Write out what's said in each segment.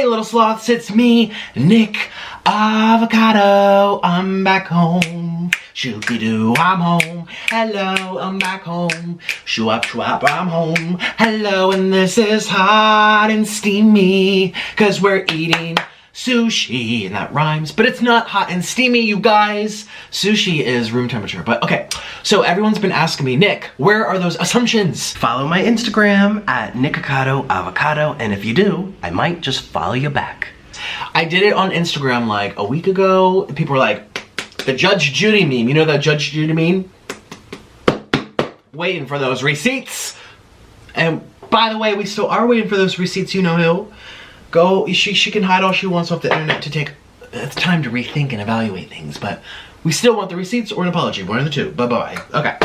Hey little sloths, it's me, Nick Avocado. I'm back home. Shooky-doo, I'm home. Hello, I'm back home. Shwap, shwap, I'm home. Hello, and this is hot and steamy, 'cause we're eating sushi, and that rhymes, but it's not hot and steamy, you guys. Sushi is room temperature. But okay, so everyone's been asking me, Nick, where are those assumptions? Follow my Instagram at Nikocado Avocado, and if you do, I might just follow you back. I did it on Instagram like a week ago. People were like, the Judge Judy meme. You know that Judge Judy meme? Waiting for those receipts. And by the way, we still are waiting for those receipts. You know who? Go, she can hide all she wants off the internet to take time to rethink and evaluate things, but we still want the receipts or an apology, one of the two. Bye-bye. Okay,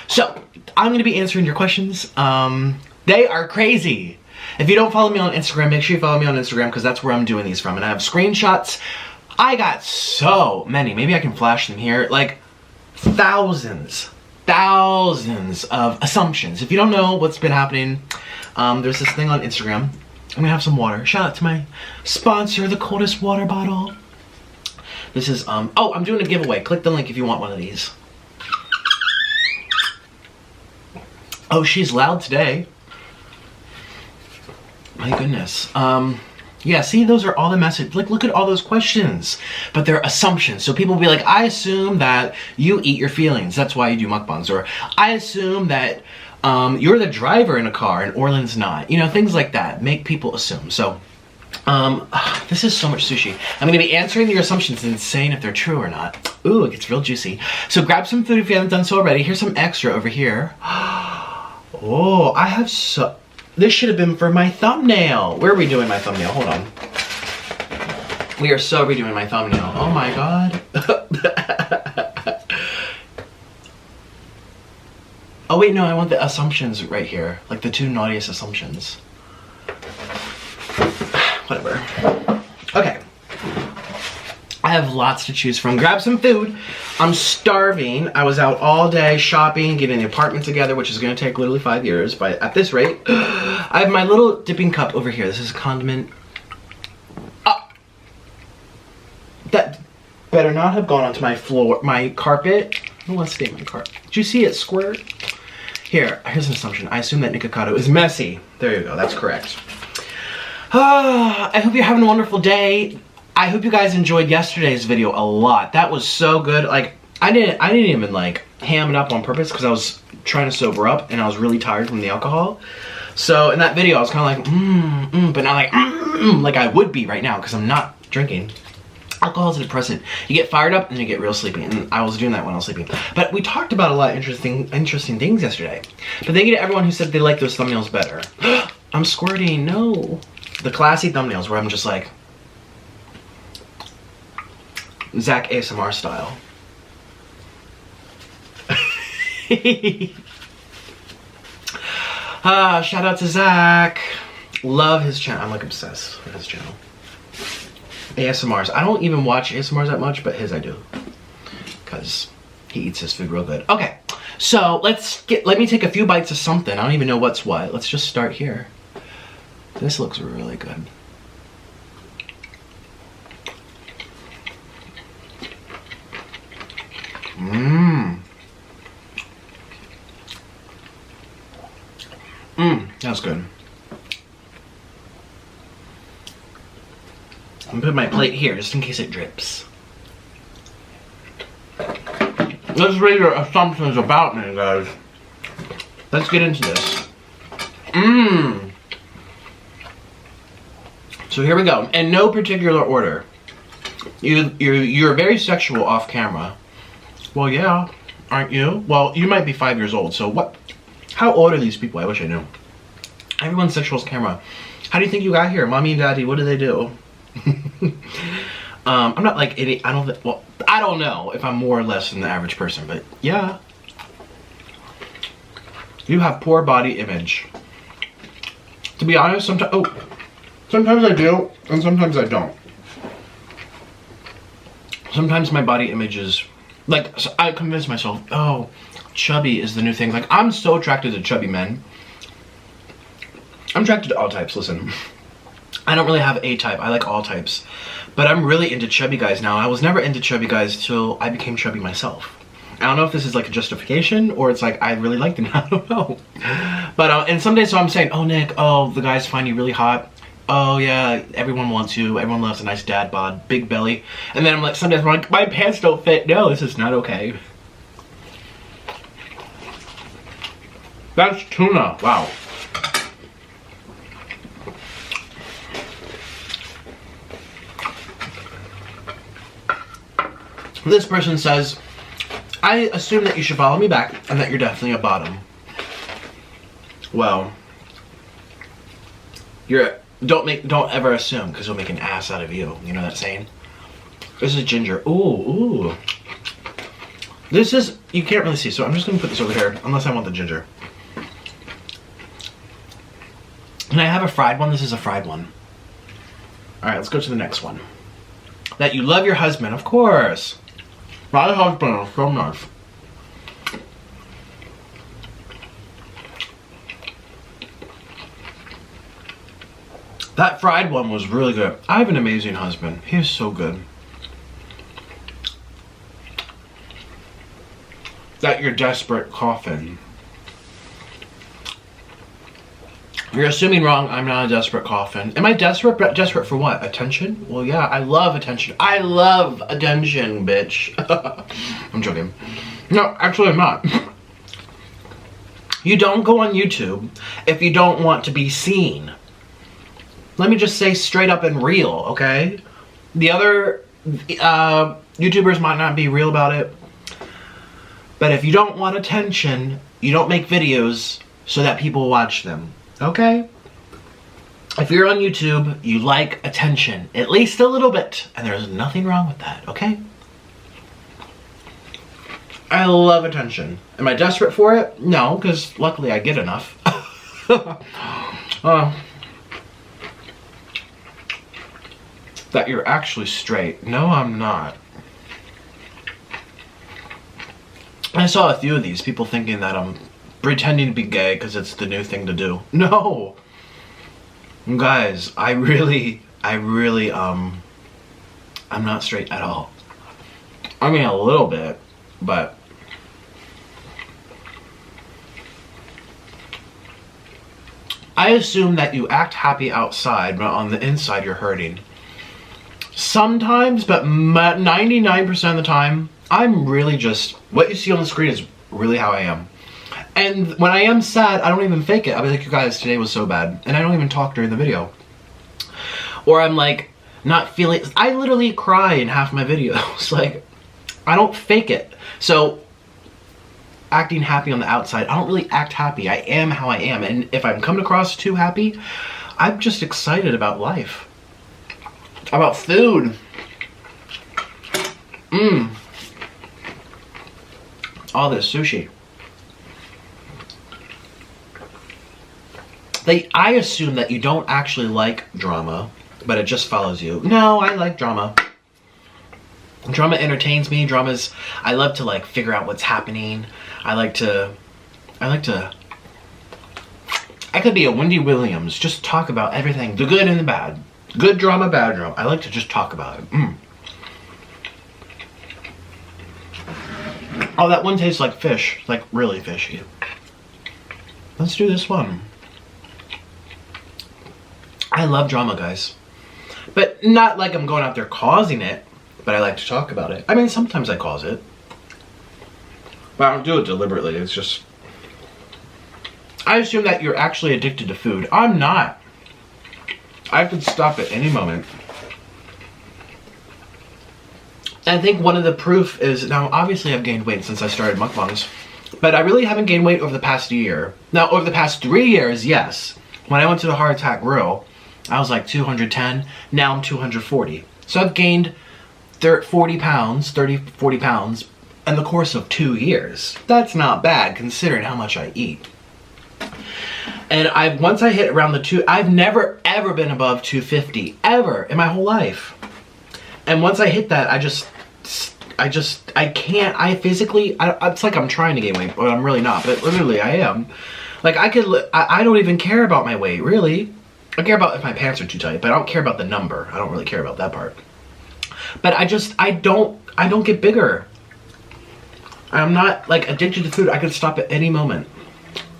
so I'm gonna be answering your questions. They are crazy. If you don't follow me on Instagram, make sure you follow me on Instagram, because that's where I'm doing these from, and I have screenshots. I got so many, maybe I can flash them here, like thousands of assumptions. If you don't know what's been happening, there's this thing on Instagram. I'm gonna have some water. Shout out to my sponsor, the coldest water bottle. This is, oh, I'm doing a giveaway. Click the link if you want one of these. Oh, she's loud today. My goodness. Yeah, see, those are all the messages. Like, look at all those questions. But they're assumptions. So people will be like, I assume that you eat your feelings. That's why you do mukbangs. Or, I assume that you're the driver in a car and Orland's not. You know, things like that make people assume. So, this is so much sushi. I'm going to be answering your assumptions and saying if they're true or not. Ooh, it gets real juicy. So grab some food if you haven't done so already. Here's some extra over here. Oh, I have so... This should have been for my thumbnail. Where are we doing my thumbnail? Hold on. We are so redoing my thumbnail. Oh my god. Oh wait, no, I want the assumptions right here. Like the two naughtiest assumptions. Whatever. Okay. I have lots to choose from. Grab some food. I'm starving. I was out all day shopping, getting the apartment together, which is going to take literally 5 years, but at this rate. I have my little dipping cup over here. This is a condiment. That better not have gone onto my floor, my carpet. Oh, let's stay my carpet. Did you see it squirt? Here's an assumption. I assume that Nikocado is messy. There you go. That's correct. I hope you're having a wonderful day. I hope you guys enjoyed yesterday's video a lot. That was so good. Like, I didn't even like ham it up on purpose because I was trying to sober up and I was really tired from the alcohol. So in that video, I was kind of like, but not like, like I would be right now because I'm not drinking. Alcohol is a depressant. You get fired up and you get real sleepy, and I was doing that when I was sleeping. But we talked about a lot of interesting things yesterday. But thank you to everyone who said they like those thumbnails better. I'm squirting, no. The classy thumbnails where I'm just like, Zach ASMR style. Shout out to Zach. Love his channel. I'm like obsessed with his channel. ASMRs. I don't even watch ASMRs that much, but his I do. Because he eats his food real good. Okay, so let me take a few bites of something. I don't even know what's what. Let's just start here. This looks really good. That's good. I'm gonna put my plate here just in case it drips. Let's read your assumptions about me, guys. Let's get into this. So here we go. In no particular order. You're very sexual off camera. Well, yeah, aren't you? Well, you might be 5 years old, so what? How old are these people? I wish I knew. Everyone's sexual off camera. How do you think you got here? Mommy and daddy, what do they do? I'm not like idiot. I don't know if I'm more or less than the average person, but yeah. You have poor body image. To be honest, sometimes I do, and sometimes I don't. Sometimes my body image is like, I convince myself, oh, chubby is the new thing. Like, I'm so attracted to chubby men. I'm attracted to all types, listen. I don't really have a type. I like all types. But I'm really into chubby guys now. I was never into chubby guys till I became chubby myself. I don't know if this is like a justification or it's like I really like them. I don't know. But and some days so I'm saying, oh Nick, oh the guys find you really hot. Oh yeah, everyone wants you. Everyone loves a nice dad bod, big belly. And then I'm like, some days I'm like, my pants don't fit. No, this is not okay. That's tuna. Wow. This person says, I assume that you should follow me back and that you're definitely a bottom. Well, don't ever assume because you'll make an ass out of you. You know that saying? This is ginger. Ooh. This is, you can't really see, so I'm just gonna put this over here unless I want the ginger. And I have a fried one. This is a fried one. All right, let's go to the next one. That you love your husband, of course. My husband is so nice. That fried one was really good. I have an amazing husband. He is so good. That you're desperate coffin. You're assuming wrong. I'm not a desperate coffin. Am I desperate? Desperate for what? Attention? Well, yeah, I love attention. I love attention, bitch. I'm joking. No, actually I'm not. You don't go on YouTube if you don't want to be seen. Let me just say straight up and real, okay? The other YouTubers might not be real about it. But if you don't want attention, you don't make videos so that people watch them. Okay? If you're on YouTube, you like attention, at least a little bit, and there's nothing wrong with that, okay? I love attention. Am I desperate for it? No, because luckily I get enough. That you're actually straight. No, I'm not. I saw a few of these people thinking that I'm pretending to be gay because it's the new thing to do. No! Guys, I really, I'm not straight at all. I mean, a little bit, but I assume that you act happy outside, but on the inside you're hurting. Sometimes, but 99% of the time, I'm really just, what you see on the screen is really how I am. And when I am sad, I don't even fake it. I'll be like, you guys, today was so bad. And I don't even talk during the video. Or I'm like, not feeling, I literally cry in half my videos. Like, I don't fake it. So, acting happy on the outside, I don't really act happy. I am how I am. And if I'm coming across too happy, I'm just excited about life. About food. All this sushi. I assume that you don't actually like drama, but it just follows you. No, I like drama. Drama entertains me. I love to like figure out what's happening. I could be a Wendy Williams, just talk about everything, the good and the bad. Good drama, bad drama. I like to just talk about it. Oh, that one tastes like fish, like really fishy. Let's do this one. I love drama, guys. But not like I'm going out there causing it, but I like to talk about it. I mean, sometimes I cause it. But I don't do it deliberately, it's just... I assume that you're actually addicted to food. I'm not. I could stop at any moment. And I think one of the proof is, now obviously I've gained weight since I started mukbangs, but I really haven't gained weight over the past year. Now, over the past 3 years, yes. When I went to the Heart Attack Grill, I was like 210, now I'm 240. So I've gained 40 pounds in the course of 2 years. That's not bad considering how much I eat. And once I hit around I've never ever been above 250, ever in my whole life. And once I hit that, I can't, physically, it's like I'm trying to gain weight, but I'm really not, but literally I am. Like I don't even care about my weight, really. I care about if my pants are too tight, but I don't care about the number. I don't really care about that part. But I don't get bigger. I'm not like addicted to food. I could stop at any moment.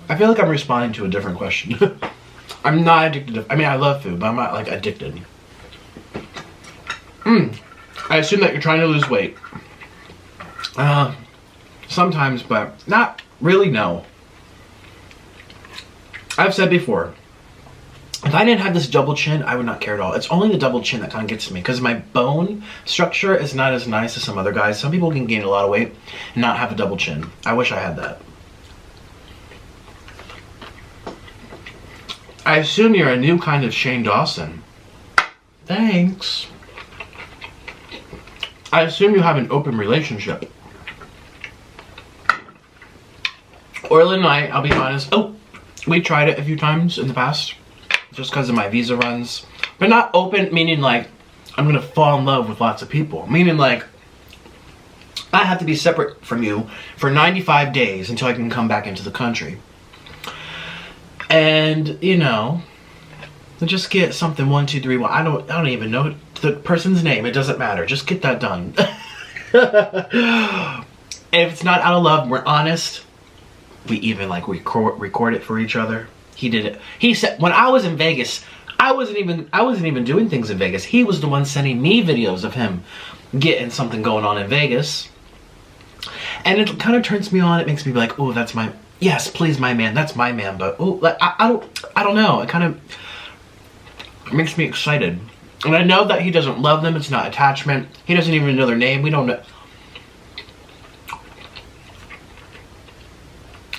I feel like I'm responding to a different question. I'm not addicted to, I mean, I love food, but I'm not like addicted. I assume that you're trying to lose weight. Sometimes, but not really, no. I've said before, if I didn't have this double chin, I would not care at all. It's only the double chin that kind of gets to me because my bone structure is not as nice as some other guys. Some people can gain a lot of weight and not have a double chin. I wish I had that. I assume you're a new kind of Shane Dawson. Thanks. I assume you have an open relationship. Orlin and I'll be honest, we tried it a few times in the past. Just because of my visa runs. But not open, meaning like, I'm gonna fall in love with lots of people. Meaning like, I have to be separate from you for 95 days until I can come back into the country. And, you know, just get something 1, 2, 3, 1. I don't even know the person's name. It doesn't matter. Just get that done. If it's not out of love, we're honest. We even like record it for each other. He did it. He said when I was in Vegas, I wasn't even doing things in Vegas. He was the one sending me videos of him getting something going on in Vegas. And it kind of turns me on. It makes me be like, oh, that's my, yes, please, my man. That's my man. But oh, like, I don't know. It kind of makes me excited. And I know that he doesn't love them. It's not attachment. He doesn't even know their name. We don't know.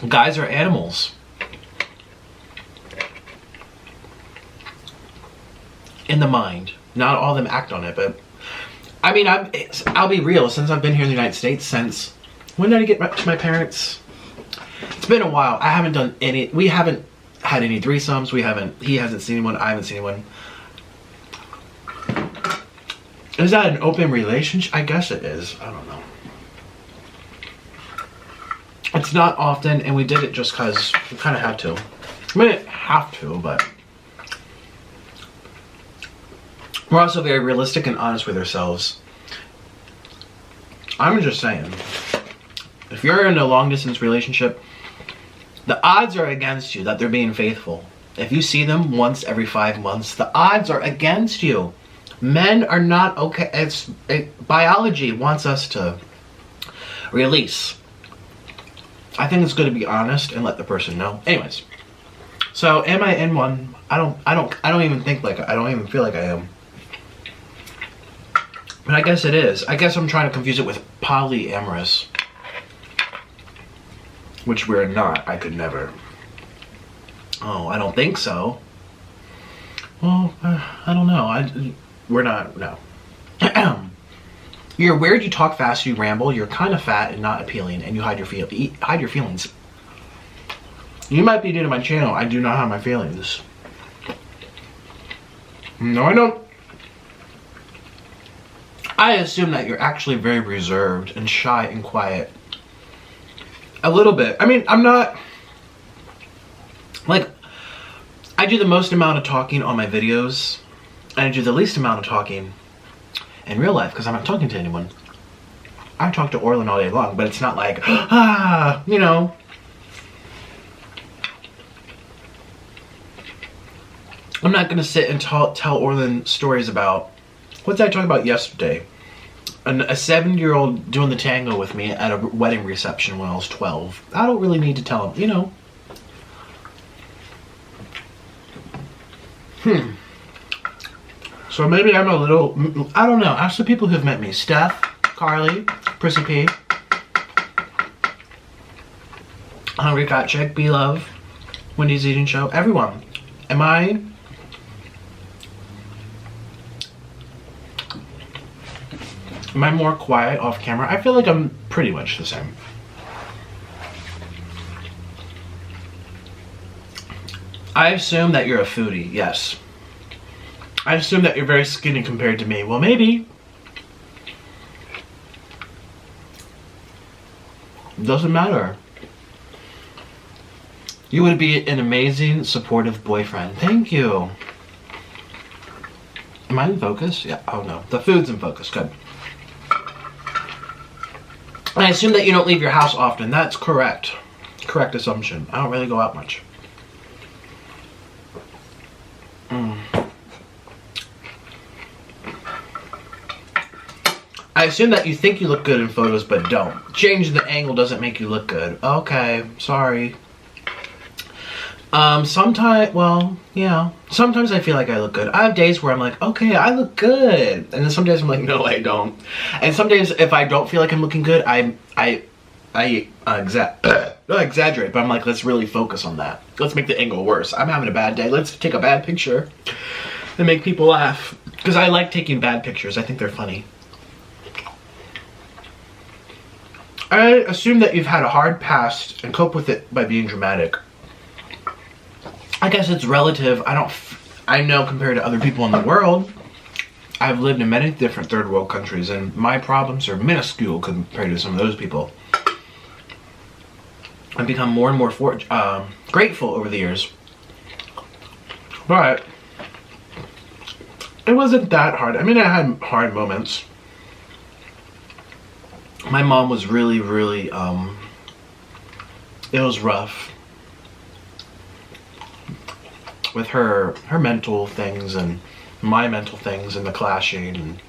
Guys are animals. In the mind. Not all of them act on it, but I mean, I'll be real. Since I've been here in the United States, since when did I get to my parents? It's been a while. I haven't done any. We haven't had any threesomes. He hasn't seen anyone. I haven't seen anyone. Is that an open relationship? I guess it is. I don't know. It's not often, and we did it just because we kind of had to. We didn't have to, but we're also very realistic and honest with ourselves. I'm just saying, if you're in a long distance relationship, the odds are against you that they're being faithful. If you see them once every 5 months, the odds are against you. Men are not okay. Biology wants us to release. I think it's good to be honest and let the person know. Anyways, so am I in one? I don't even think like, I don't even feel like I am. But I guess it is. I guess I'm trying to confuse it with polyamorous, which we're not. I could never. Oh, I don't think so. Well, I don't know. We're not. No. You're weird. You talk fast. You ramble. You're kind of fat and not appealing, and you hide your feelings. You might be new to my channel. I do not hide my feelings. No, I don't. I assume that you're actually very reserved and shy and quiet. A little bit. I mean, I'm not, like, I do the most amount of talking on my videos, and I do the least amount of talking in real life because I'm not talking to anyone. I talk to Orlin all day long, but it's not like, you know. I'm not going to sit and tell Orlin stories about, what did I talk about yesterday? A 7-year-old doing the tango with me at a wedding reception when I was 12. I don't really need to tell him, you know. So maybe I'm a little, I don't know. Ask the people who've met me. Steph, Carly, Prissy P, Hungry Cat Chick, B-Love, Wendy's Eating Show, everyone. Am I more quiet off camera? I feel like I'm pretty much the same. I assume that you're a foodie, yes. I assume that you're very skinny compared to me. Well, maybe. Doesn't matter. You would be an amazing, supportive boyfriend. Thank you. Am I in focus? Yeah. Oh no. The food's in focus. Good. I assume that you don't leave your house often. That's correct. Correct assumption. I don't really go out much. I assume that you think you look good in photos but don't. Changing the angle doesn't make you look good. Okay, sorry. Sometimes, well, yeah. Sometimes I feel like I look good. I have days where I'm like, okay, I look good. And then some days I'm like, no, I don't. And some days if I don't feel like I'm looking good, I exaggerate, but I'm like, let's really focus on that. Let's make the angle worse. I'm having a bad day. Let's take a bad picture and make people laugh. Because I like taking bad pictures. I think they're funny. I assume that you've had a hard past and cope with it by being dramatic. I guess it's relative. I know compared to other people in the world, I've lived in many different third world countries and my problems are minuscule compared to some of those people. I've become more and more grateful over the years. But it wasn't that hard. I mean, I had hard moments. My mom was really, it was rough with her mental things and my mental things and the clashing, and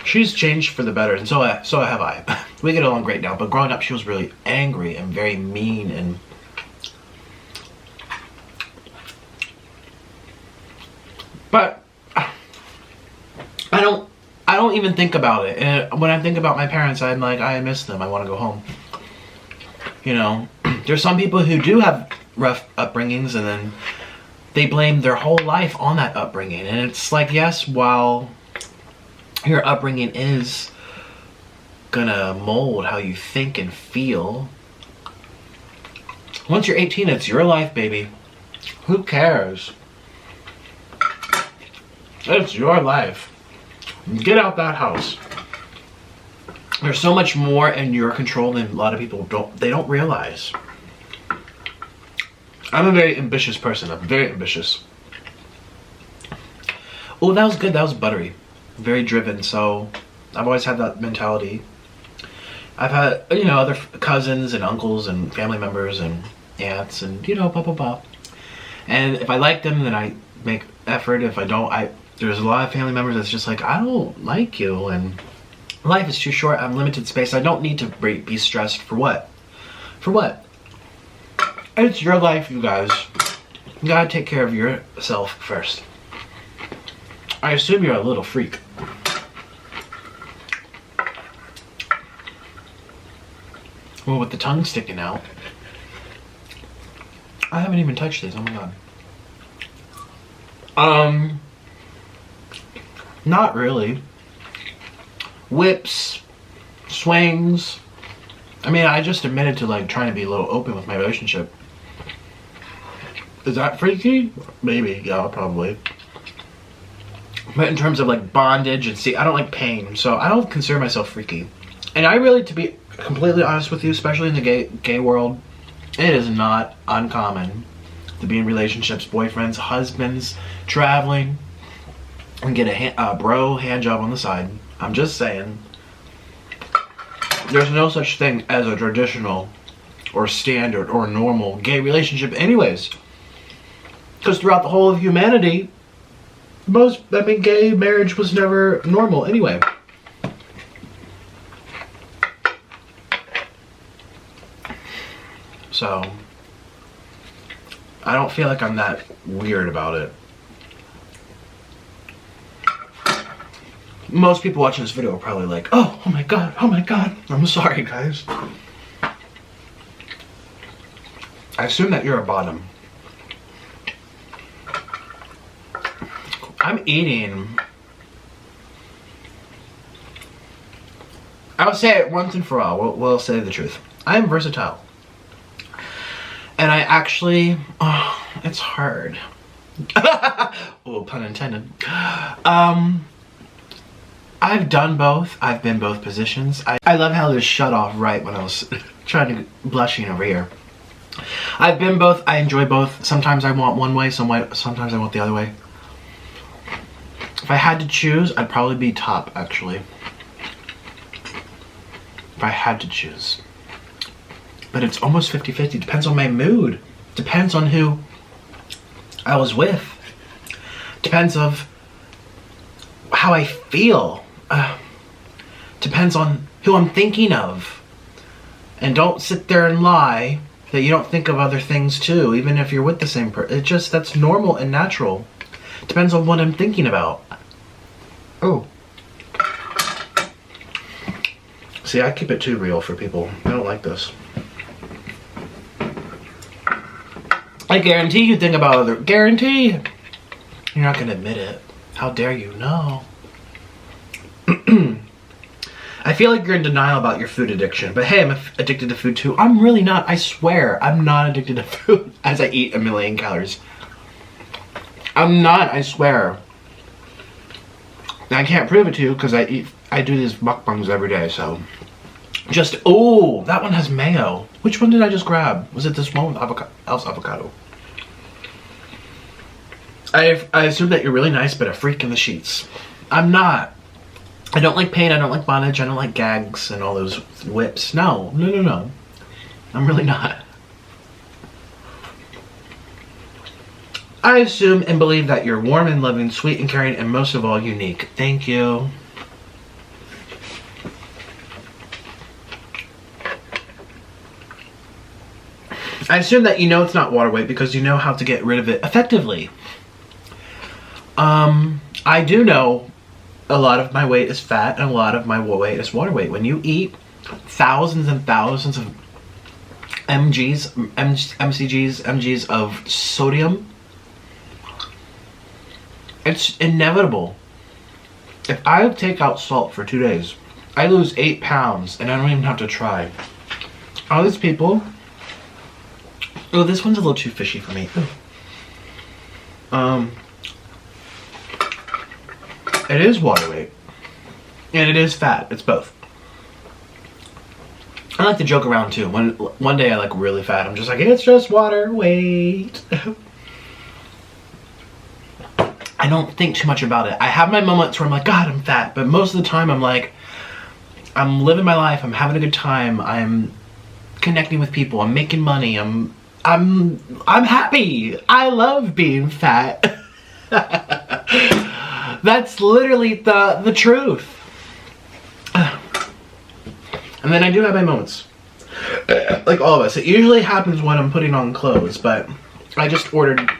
she's changed for the better, and so have I. We get along great now, but growing up she was really angry and very mean, and but I don't even think about it. And when I think about my parents, I'm like, I miss them. I want to go home. You know, there's some people who do have rough upbringings and then they blame their whole life on that upbringing. And it's like, yes, while your upbringing is gonna mold how you think and feel, once you're 18, it's your life, baby. Who cares? It's your life. Get out that house. There's so much more in your control than a lot of people don't realize. I'm a very ambitious person. I'm very ambitious. Oh, that was good. That was buttery. Very driven. So I've always had that mentality. I've had, you know, other cousins and uncles and family members and aunts and, you know, blah, blah, blah. And if I like them, then I make effort. If I don't, there's a lot of family members that's just like, I don't like you, and life is too short. I have limited space. I don't need to be stressed. For what? For what? It's your life, you guys. You gotta take care of yourself first. I assume you're a little freak. Well, with the tongue sticking out. I haven't even touched this. Oh my god. Not really. Whips, swings. I mean, I just admitted to like trying to be a little open with my relationship. Is that freaky? Maybe, yeah, probably. But in terms of like bondage and see, I don't like pain, so I don't consider myself freaky. And I really, to be completely honest with you, especially in the gay world, it is not uncommon to be in relationships, boyfriends, husbands, traveling, and get a bro hand job on the side. I'm just saying. There's no such thing as a traditional or standard or normal gay relationship anyways. Because throughout the whole of humanity, gay marriage was never normal anyway. So, I don't feel like I'm that weird about it. Most people watching this video are probably like, oh my god, oh my god. I'm sorry, guys. I assume that you're a bottom. I'm eating. I'll say it once and for all. We'll say the truth. I am versatile. And I actually, it's hard. Oh, pun intended. I've done both. I've been both positions. I love how this shut off right when I was trying to blushing over here. I've been both. I enjoy both. Sometimes I want one way, sometimes I want the other way. If I had to choose, I'd probably be top, actually. If I had to choose. But it's almost 50-50. Depends on my mood. Depends on who I was with. Depends of how I feel. Depends on who I'm thinking of. And don't sit there and lie that you don't think of other things too, even if you're with the same person. It just, that's normal and natural. Depends on what I'm thinking about. Oh. See, I keep it too real for people. I don't like this. I guarantee you think about other... Guarantee! You're not gonna admit it. How dare you? No. I feel like you're in denial about your food addiction. But hey, I'm addicted to food too. I'm really not. I swear. I'm not addicted to food as I eat 1 million calories. I'm not. I swear. I can't prove it to you because I do these mukbangs every day, so... Just... Oh, that one has mayo. Which one did I just grab? Was it this one with avocado? I assume that you're really nice, but a freak in the sheets. I'm not. I don't like pain, I don't like bondage, I don't like gags and all those whips. No. I'm really not. I assume and believe that you're warm and loving, sweet and caring, and most of all, unique. Thank you. I assume that you know it's not water weight because you know how to get rid of it effectively. I do know a lot of my weight is fat and a lot of my weight is water weight. When you eat thousands and thousands of mgs of sodium, it's inevitable. If I take out salt for 2 days, I lose 8 pounds and I don't even have to try. All these people... Oh, this one's a little too fishy for me. It is water weight. And it is fat. It's both. I like to joke around too. One day I like really fat. I'm just like, it's just water weight. I don't think too much about it. I have my moments where I'm like, God, I'm fat. But most of the time I'm like, I'm living my life. I'm having a good time. I'm connecting with people. I'm making money. I'm happy. I love being fat. That's literally the truth. And then I do have my moments. Like all of us. It usually happens when I'm putting on clothes, but I just ordered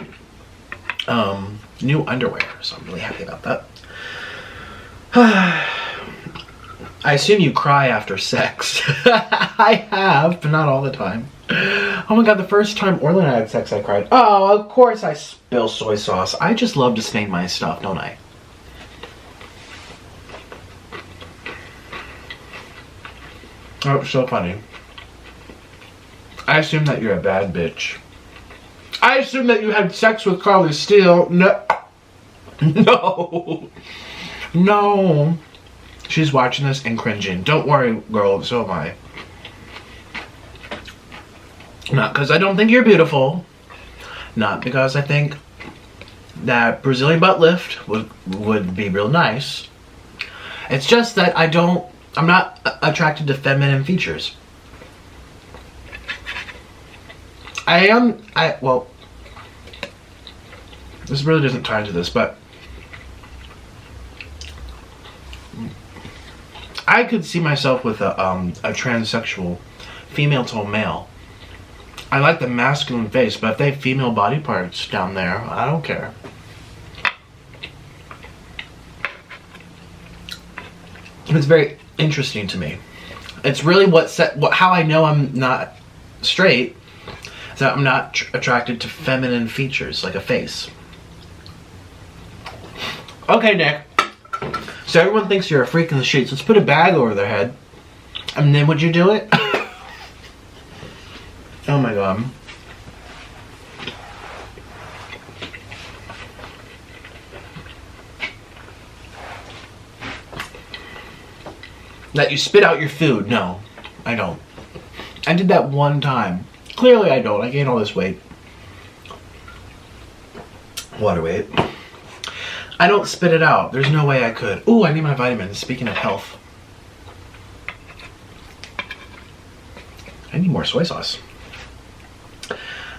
new underwear, so I'm really happy about that. I assume you cry after sex. I have, but not all the time. Oh my god, the first time Orlin and I had sex, I cried. Oh, of course I spill soy sauce. I just love to stain my stuff, don't I? Oh, it's so funny. I assume that you're a bad bitch. I assume that you had sex with Carly Steele. No. No. No. She's watching this and cringing. Don't worry, girl. So am I. Not because I don't think you're beautiful. Not because I think that Brazilian butt lift would be real nice. It's just that I'm not attracted to feminine features. Well, this really doesn't tie into this, but I could see myself with a transsexual female to a male. I like the masculine face, but if they have female body parts down there, I don't care. It's very interesting to me. It's really how I know I'm not straight is that I'm not attracted to feminine features like a face. Okay, Nick. So everyone thinks you're a freak in the sheets. Let's put a bag over their head. And then would you do it? Oh my god. That you spit out your food. No, I don't. I did that one time. Clearly I don't. I gained all this weight. Water weight. I don't spit it out. There's no way I could. Ooh, I need my vitamins. Speaking of health. I need more soy sauce.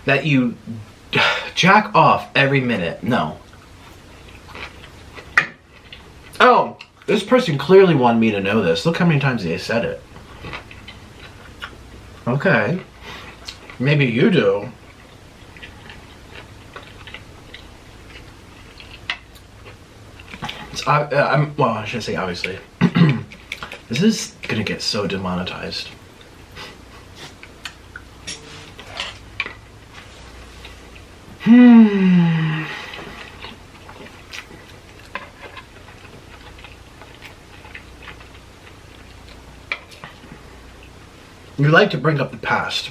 That you jack off every minute. No. Oh, this person clearly wanted me to know this. Look how many times they said it. Okay. Maybe you do. Well, I shouldn't say obviously. This is gonna get so demonetized. You like to bring up the past.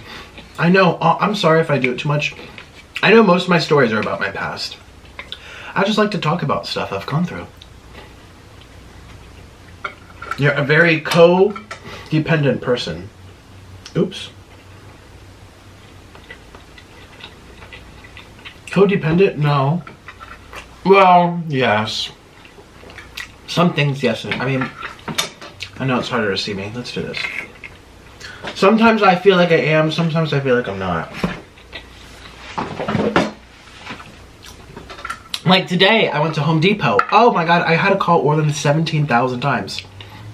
I know, I'm sorry if I do it too much. I know most of my stories are about my past. I just like to talk about stuff I've gone through. You're a very codependent person. Oops. Codependent? No. Well, yes. Some things, yes. I mean, I know it's harder to see me. Let's do this. Sometimes I feel like I am, sometimes I feel like I'm not. Like today, I went to Home Depot. Oh my god, I had to call Orland 17,000 times.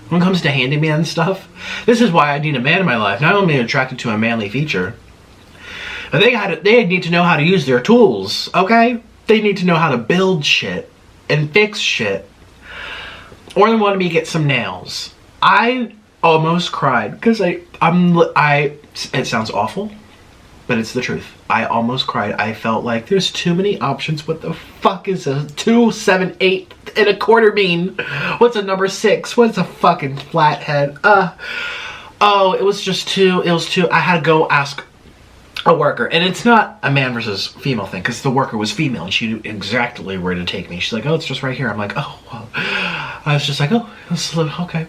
When it comes to handyman stuff, this is why I need a man in my life. Not only attracted to a manly feature, but they need to know how to use their tools, okay? They need to know how to build shit and fix shit. Orland wanted me to get some nails. I almost cried because it sounds awful, but it's the truth. I almost cried. I felt like there's too many options. What the fuck is a 2, 7, 8 and a quarter mean? What's a number 6? What's a fucking flathead? Oh, it was too. I had to go ask a worker, and it's not a man versus female thing because the worker was female and she knew exactly where to take me. She's like, oh, it's just right here. I'm like, oh, well. I was just like, oh, it's okay.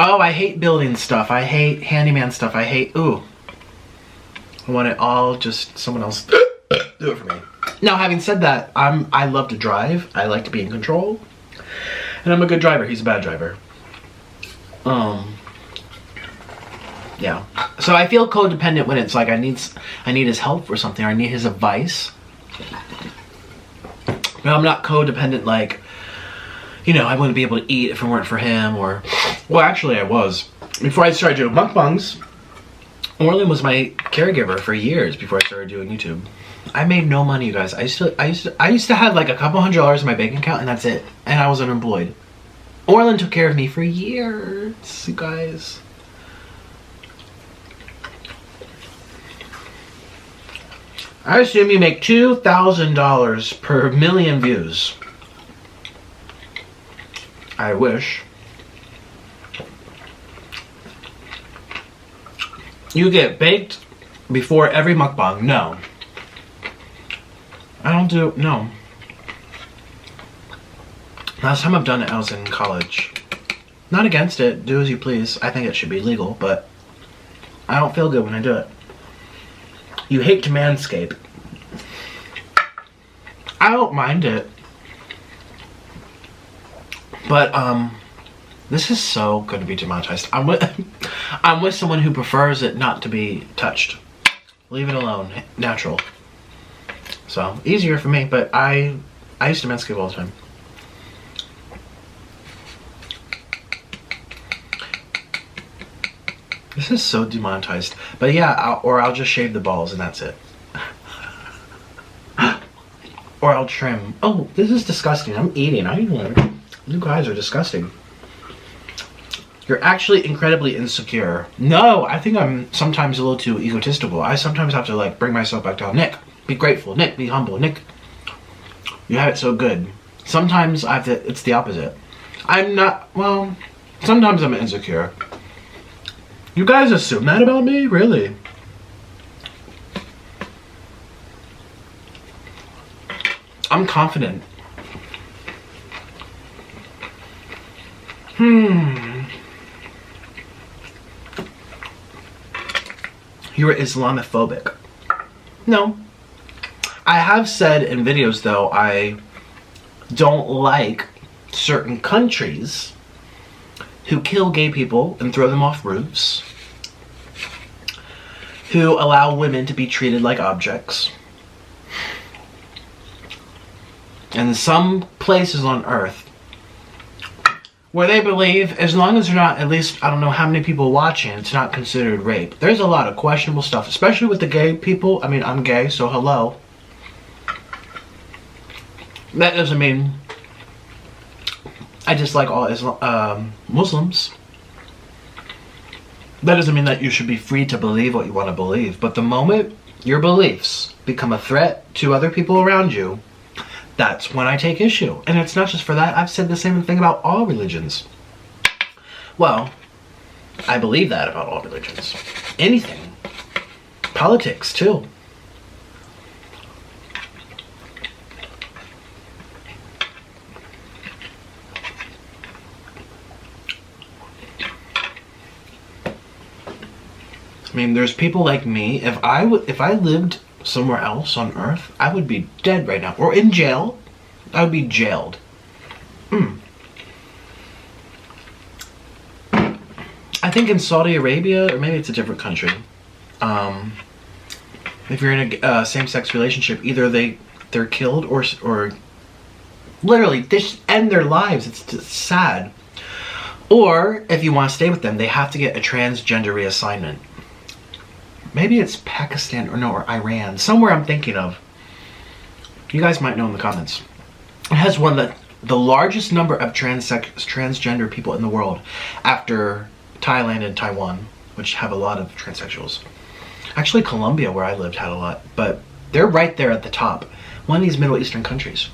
Oh, I hate building stuff. I hate handyman stuff. I hate, ooh. I want it all just someone else do it for me. Now, having said that, I love to drive. I like to be in control. And I'm a good driver. He's a bad driver. Yeah. So I feel codependent when it's like I need his help for something, or I need his advice. But I'm not codependent like, you know, I wouldn't be able to eat if it weren't for him, or... Well, actually, I was. Before I started doing mukbangs, Orland was my caregiver for years before I started doing YouTube. I made no money, you guys. I used to have like a couple $100s in my bank account, and that's it. And I was unemployed. Orland took care of me for years, you guys. I assume you make $2,000 per million views. I wish. You get baked before every mukbang. No. I don't do, no. Last time I've done it, I was in college. Not against it, do as you please. I think it should be legal, but I don't feel good when I do it. You hate to manscape. I don't mind it. But, this is so going to be demonetized. I'm with someone who prefers it not to be touched. Leave it alone. Natural. So, easier for me, but I used to manscape all the time. This is so demonetized. But yeah, I'll just shave the balls and that's it. Or I'll trim. Oh, this is disgusting. I'm eating. You guys are disgusting. You're actually incredibly insecure. No, I think I'm sometimes a little too egotistical. I sometimes have to like bring myself back down. Nick, be grateful. Nick, be humble. Nick, you have it so good. Sometimes I have to, it's the opposite. I'm not, well, sometimes I'm insecure. You guys assume that about me? Really? I'm confident. you're Islamophobic. No. I have said in videos, though, I don't like certain countries who kill gay people and throw them off roofs, who allow women to be treated like objects. And some places on earth where they believe as long as they're not, at least, I don't know how many people watching, it's not considered rape. There's a lot of questionable stuff, especially with the gay people. I mean, I'm gay, so hello. That doesn't mean I dislike all Muslims. That doesn't mean that you should be free to believe what you want to believe. But the moment your beliefs become a threat to other people around you, that's when I take issue. And it's not just for that. I've said the same thing about all religions. Well, I believe that about all religions. Anything. Politics, too. I mean, there's people like me. If I lived somewhere else on earth, I would be dead right now. Or in jail. I would be jailed. I think in Saudi Arabia, or maybe it's a different country, if you're in a same-sex relationship, either they're killed or literally they just end their lives. It's just sad. Or if you want to stay with them, they have to get a transgender reassignment. Maybe it's Pakistan or Iran. Somewhere I'm thinking of. You guys might know in the comments. It has one of the largest number of transgender people in the world after Thailand and Taiwan, which have a lot of transsexuals. Actually, Colombia, where I lived, had a lot. But they're right there at the top. One of these Middle Eastern countries.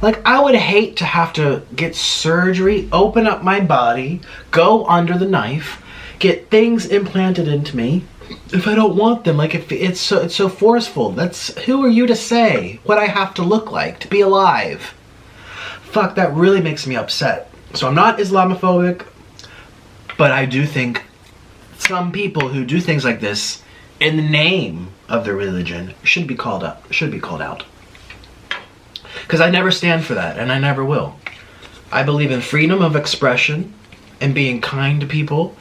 Like, I would hate to have to get surgery, open up my body, go under the knife, get things implanted into me if I don't want them. Like, if it's so forceful. Who are you to say what I have to look like to be alive? Fuck, that really makes me upset. So I'm not Islamophobic, but I do think some people who do things like this in the name of their religion should be called out. Because I never stand for that, and I never will. I believe in freedom of expression and being kind to people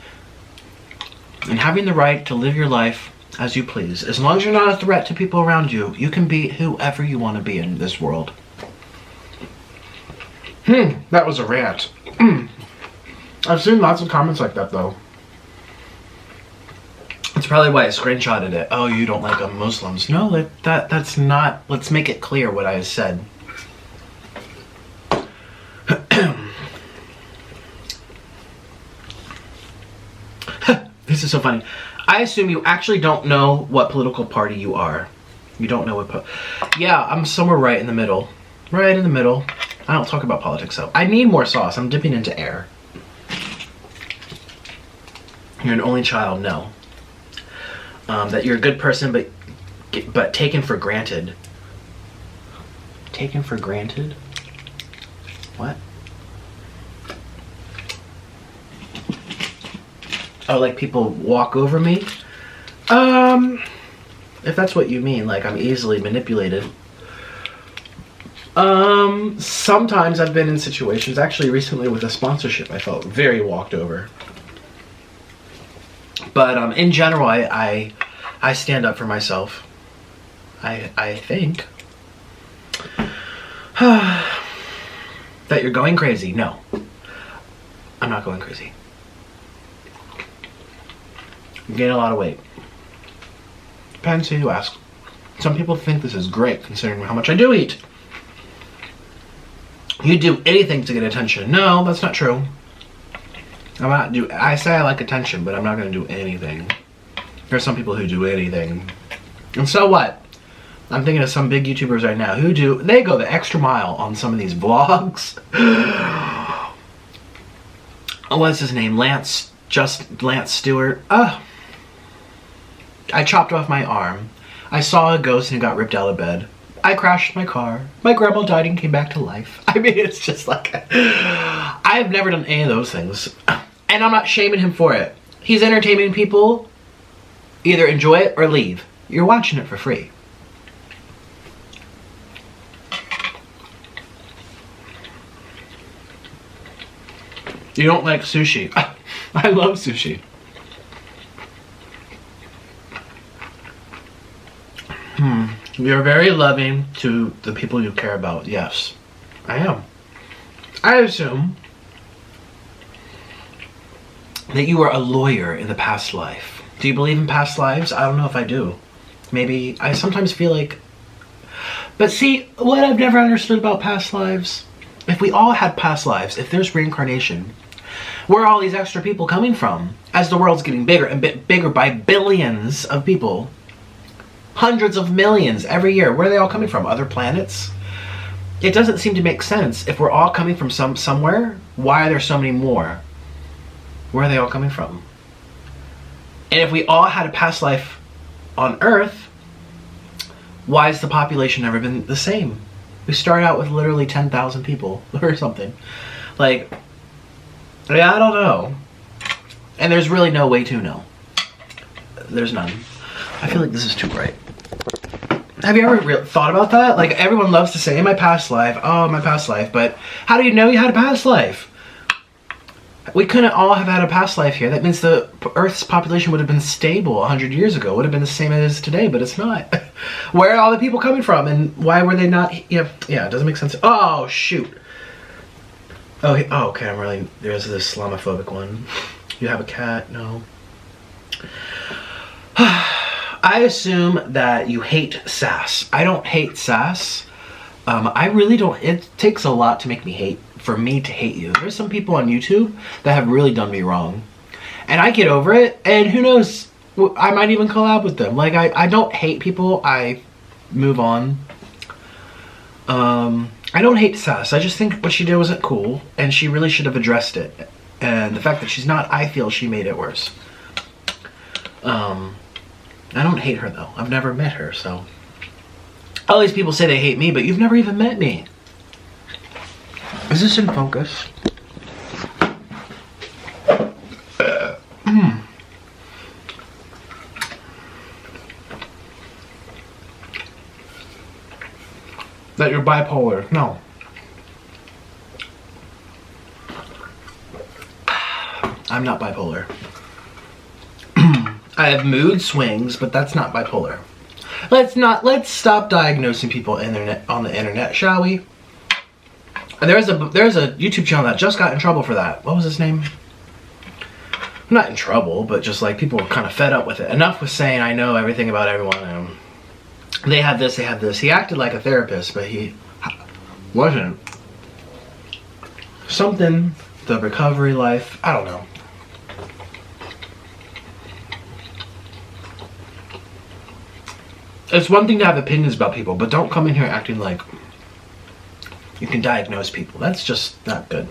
and having the right to live your life as you please. As long as you're not a threat to people around you, you can be whoever you want to be in this world. That was a rant. I've seen lots of comments like that, though. It's probably why I screenshotted it. Oh, you don't like Muslims. No, that's not... Let's make it clear what I said. This is so funny. I assume you actually don't know what political party you are. You don't know what... Yeah, I'm somewhere right in the middle. Right in the middle. I don't talk about politics, though. I need more sauce. I'm dipping into air. You're an only child, no. That you're a good person, but taken for granted. Taken for granted? What? Oh, like people walk over me? If that's what you mean, like I'm easily manipulated. Sometimes I've been in situations, actually recently with a sponsorship, I felt very walked over. But in general, I stand up for myself. I think. That you're going crazy. No. I'm not going crazy. I'm gaining a lot of weight. Depends who you ask. Some people think this is great considering how much I do eat. You do anything to get attention. No, that's not true. I say I like attention, but I'm not going to do anything. There's some people who do anything. And so what? I'm thinking of some big YouTubers right now they go the extra mile on some of these vlogs. What's his name? Lance Stewart. I chopped off my arm. I saw a ghost and it got ripped out of bed. I crashed my car. My grandma died and came back to life. I mean, it's just like... I've never done any of those things. And I'm not shaming him for it. He's entertaining people. Either enjoy it or leave. You're watching it for free. You don't like sushi. I love sushi. You're very loving to the people you care about. Yes, I am. I assume that you were a lawyer in the past life. Do you believe in past lives? I don't know if I do. Maybe I sometimes feel like... But see, what I've never understood about past lives, if we all had past lives, if there's reincarnation, where are all these extra people coming from? As the world's getting bigger and bigger by billions of people, hundreds of millions every year, where are they all coming from? Other planets? It doesn't seem to make sense. If we're all coming from somewhere, why are there so many more? Where are they all coming from? And if we all had a past life on Earth, why has the population never been the same? We start out with literally 10,000 people or something. Like, yeah, I don't know. And there's really no way to know. There's none. I feel like this is too bright. Have you ever thought about that? Like, everyone loves to say, my past life, oh, my past life, but how do you know you had a past life? We couldn't all have had a past life here. That means the Earth's population would have been stable 100 years ago. It would have been the same as today, but it's not. Where are all the people coming from, and why were they not? Yeah, it doesn't make sense. Oh, shoot. Oh, okay, I'm really... There's this Islamophobic one. You have a cat? No. I assume that you hate sass. I don't hate sass. I really don't. It takes a lot to make me hate, for me to hate you. There's some people on YouTube that have really done me wrong. And I get over it, and who knows, I might even collab with them. Like, I don't hate people, I move on. I don't hate sass. I just think what she did wasn't cool, and she really should have addressed it. And the fact that she's not, I feel she made it worse. I don't hate her, though. I've never met her, so... All these people say they hate me, but you've never even met me. Is this in focus? That you're bipolar. No. I'm not bipolar. I have mood swings, but that's not bipolar. Let's stop diagnosing people on the internet, shall we? And there's a YouTube channel that just got in trouble for that. What was his name? I'm not in trouble, but just like people were kind of fed up with it. Enough with saying I know everything about everyone. And they have this, they have this. He acted like a therapist, but he wasn't. Something, the recovery life, I don't know. It's one thing to have opinions about people, but don't come in here acting like you can diagnose people. That's just not good.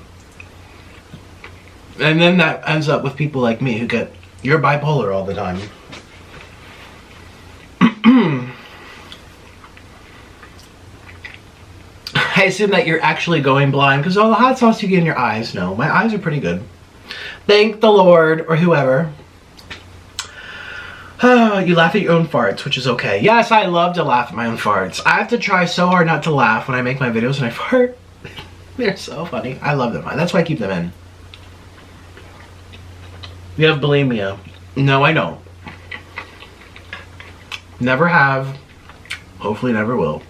And then that ends up with people like me who get, you're bipolar all the time. I assume that you're actually going blind because all the hot sauce you get in your eyes. No, my eyes are pretty good. Thank the Lord, or whoever. You laugh at your own farts, which is okay. Yes, I love to laugh at my own farts. I have to try so hard not to laugh when I make my videos and I fart. They're so funny. I love them. That's why I keep them in. You have bulimia. No, I don't. Never have. Hopefully never will.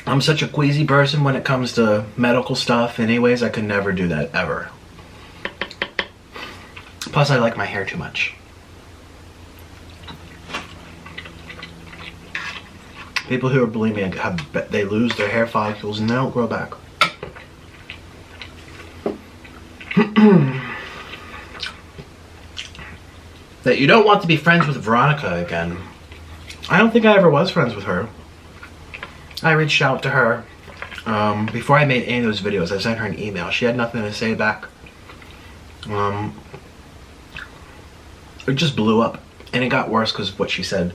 I'm such a queasy person when it comes to medical stuff. Anyways, I could never do that, ever. Plus, I like my hair too much. People who are bulimic, they lose their hair follicles and they don't grow back. That you don't want to be friends with Veronica again. I don't think I ever was friends with her. I reached out to her before I made any of those videos. I sent her an email. She had nothing to say back. It just blew up, and it got worse because of what she said.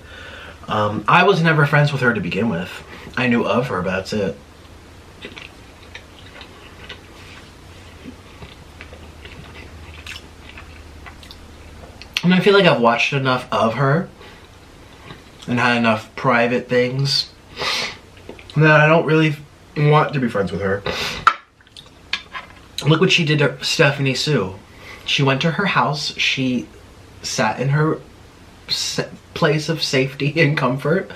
I was never friends with her to begin with. I knew of her, but that's it. And I feel like I've watched enough of her and had enough private things that I don't really want to be friends with her. Look what she did to Stephanie Sue. She went to her house. She sat in her place of safety and comfort.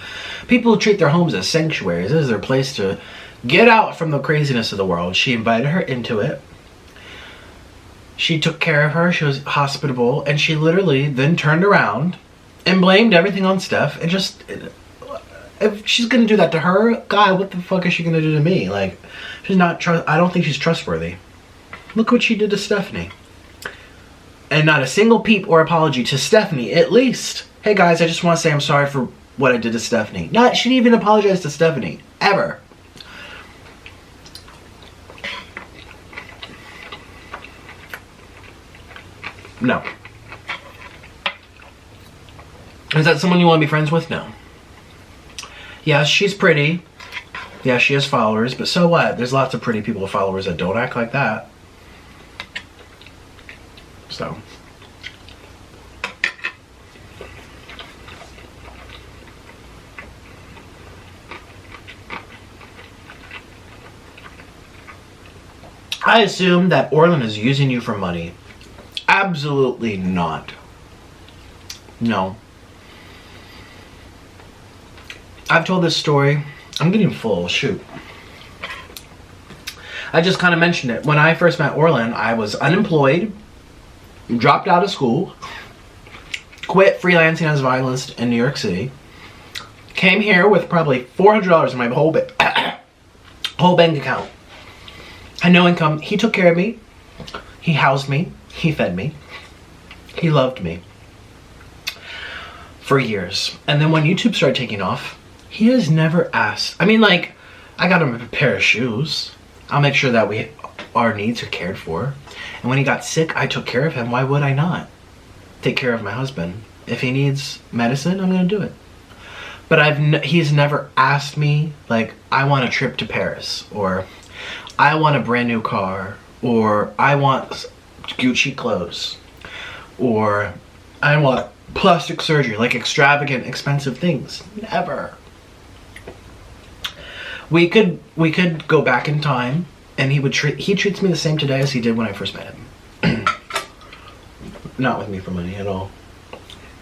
People treat their homes as sanctuaries. This is their place to get out from the craziness of the world. She invited her into it. She took care of her. She was hospitable. And she literally then turned around and blamed everything on Steph. And just, if she's going to do that to her, God, what the fuck is she going to do to me? Like, she's not, I don't think she's trustworthy. Look what she did to Stephanie. And not a single peep or apology to Stephanie, at least. Hey guys, I just want to say I'm sorry for what I did to Stephanie. She didn't even apologize to Stephanie. Ever. No. Is that someone you want to be friends with? No. Yes, she's pretty. Yeah, she has followers, but so what? There's lots of pretty people with followers that don't act like that. So. I assume that Orlin is using you for money. Absolutely not. No. I've told this story. I'm getting full. Shoot. I just kind of mentioned it. When I first met Orlin, I was unemployed, dropped out of school, quit freelancing as a violinist in New York City, came here with probably $400 in my whole bank account. Had no income. He took care of me. He housed me. He fed me. He loved me. For years. And then when YouTube started taking off, he has never asked. I mean, like, I got him a pair of shoes. I'll make sure that our needs are cared for. And when he got sick, I took care of him. Why would I not take care of my husband? If he needs medicine, I'm going to do it. But he's never asked me, like, I want a trip to Paris, or I want a brand new car, or I want Gucci clothes, or I want plastic surgery, like extravagant, expensive things. Never. We could go back in time, and he treats me the same today as he did when I first met him. Not with me for money at all.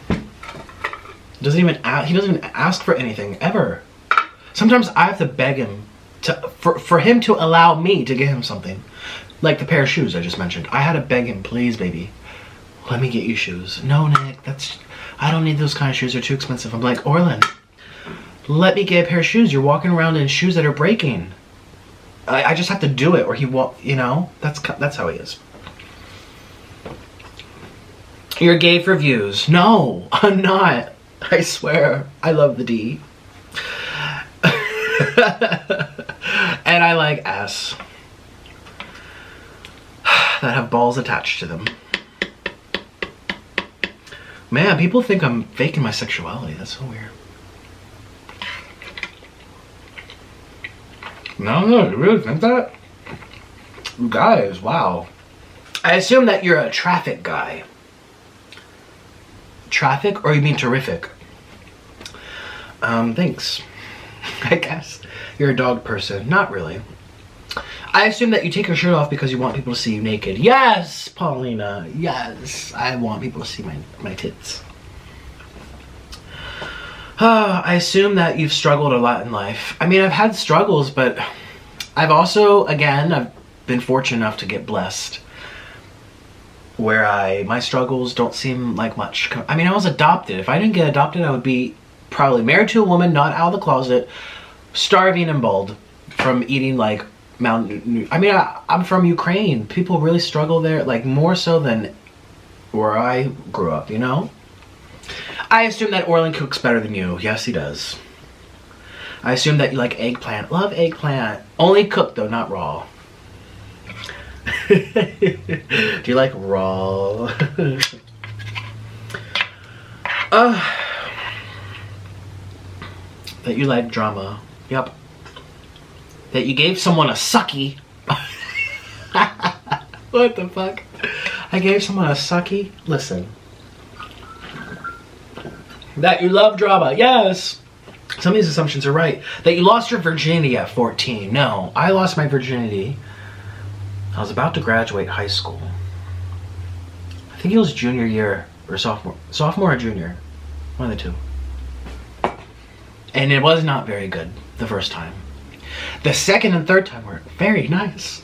He doesn't even ask for anything ever. Sometimes I have to beg him for him to allow me to get him something. Like the pair of shoes I just mentioned. I had to beg him, please, baby, let me get you shoes. No, Nick, I don't need those kind of shoes. They're too expensive. I'm like, Orlin, let me get a pair of shoes. You're walking around in shoes that are breaking. I just have to do it, or he won't. You know, that's how he is. You're gay for views. No, I'm not. I swear, I love the D. And I like ass that have balls attached to them. Man, people think I'm faking my sexuality. That's so weird. No, you really think that? You guys, wow. I assume that you're a traffic guy. Traffic, or you mean terrific? Thanks. I guess. You're a dog person. Not really. I assume that you take your shirt off because you want people to see you naked. Yes, Paulina. Yes. I want people to see my tits. I assume that you've struggled a lot in life. I mean, I've had struggles, but I've also, again, I've been fortunate enough to get blessed. Where my struggles don't seem like much. I mean, I was adopted. If I didn't get adopted, I would be probably married to a woman, not out of the closet, starving and bald from eating like mountain. I mean, I'm from Ukraine. People really struggle there, like more so than where I grew up, you know? I assume that Orlin cooks better than you. Yes, he does. I assume that you like eggplant. Love eggplant. Only cooked though, not raw. Do you like raw? That you like drama. Yep. That you gave someone a sucky. What the fuck? I gave someone a sucky? Listen. That you love drama. Yes. Some of these assumptions are right. That you lost your virginity at 14. No, I lost my virginity. I was about to graduate high school. I think it was junior year or sophomore. Sophomore or junior. One of the two. And it was not very good the first time. The second and third time were very nice.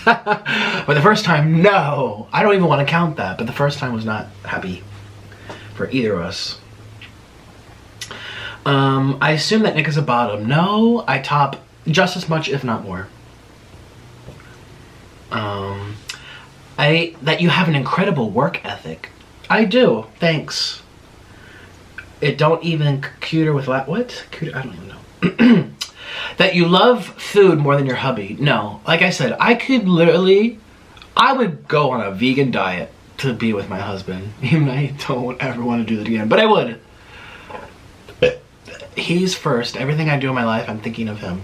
But the first time, no. I don't even want to count that. But the first time was not happy for either of us. I assume that Nick is a bottom. No, I top just as much, if not more. That you have an incredible work ethic. I do. Thanks. It don't even cuter with what? Cuter? I don't even know. That you love food more than your hubby. No. Like I said, I would go on a vegan diet to be with my husband. Even I don't ever want to do that again, but I would. He's first. Everything I do in my life, I'm thinking of him.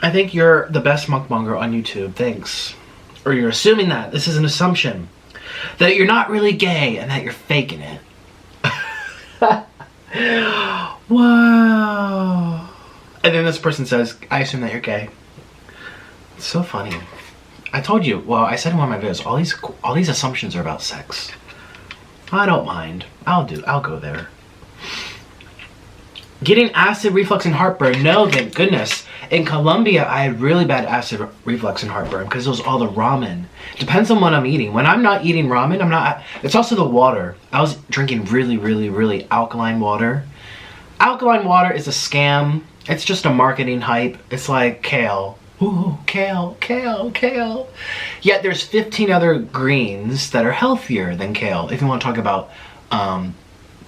I think you're the best mukbanger on YouTube. Thanks. Or you're assuming that. This is an assumption. That you're not really gay and that you're faking it. Wow. And then this person says, I assume that you're gay. It's so funny. I told you, well, I said in one of my videos, all these assumptions are about sex. I don't mind. I'll go there. Getting acid reflux and heartburn. No, thank goodness. In Colombia, I had really bad acid reflux and heartburn because it was all the ramen. Depends on what I'm eating. When I'm not eating ramen, it's also the water. I was drinking really, really, really alkaline water. Alkaline water is a scam. It's just a marketing hype. It's like kale. Ooh, kale, kale, kale. Yet there's 15 other greens that are healthier than kale. If you want to talk about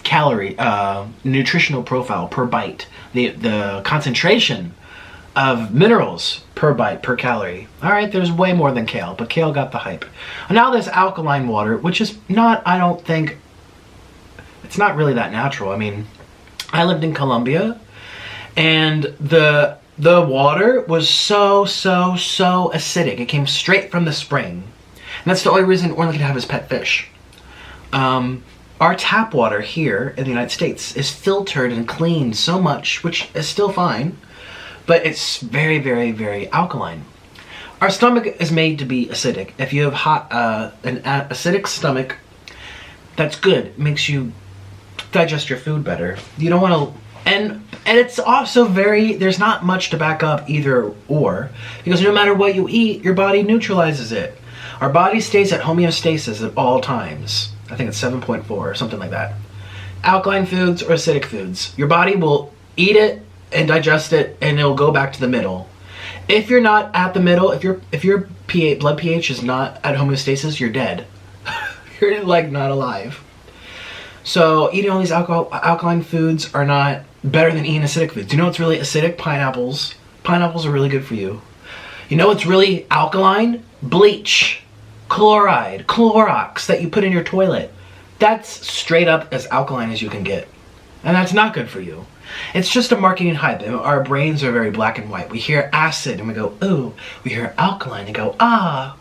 calorie, nutritional profile per bite, the concentration of minerals per bite per calorie. All right, there's way more than kale, but kale got the hype. And now there's alkaline water, which is not, I don't think, it's not really that natural. I mean, I lived in Colombia, and the water was so acidic. It came straight from the spring. And that's the only reason Orlando can have his pet fish. Our tap water here in the United States is filtered and cleaned so much, which is still fine, but it's very, very, very alkaline. Our stomach is made to be acidic. If you have an acidic stomach, that's good. It makes you digest your food better. You don't want to, and it's also there's not much to back up either or, because no matter what you eat, your body neutralizes it. Our body stays at homeostasis at all times. I think it's 7.4 or something like that. Alkaline foods or acidic foods. Your body will eat it and digest it, and it'll go back to the middle. If you're not at the middle, if your blood pH is not at homeostasis, you're dead. You're like not alive. So eating all these alkaline foods are not better than eating acidic foods. You know what's really acidic? Pineapples. Pineapples are really good for you. You know what's really alkaline? Bleach. Chloride, Clorox that you put in your toilet. That's straight up as alkaline as you can get. And that's not good for you. It's just a marketing hype. Our brains are very black and white. We hear acid and we go, ooh. We hear alkaline and go, ah.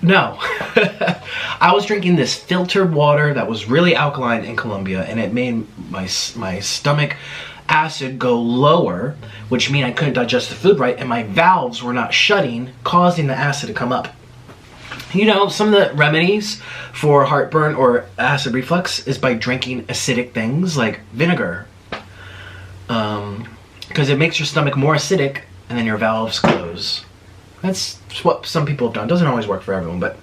No. I was drinking this filtered water that was really alkaline in Colombia, and it made my stomach acid go lower, which means I couldn't digest the food right, and my valves were not shutting, causing the acid to come up. You know, some of the remedies for heartburn or acid reflux is by drinking acidic things like vinegar, because it makes your stomach more acidic, and then your valves close. That's what some people have done. Doesn't always work for everyone, but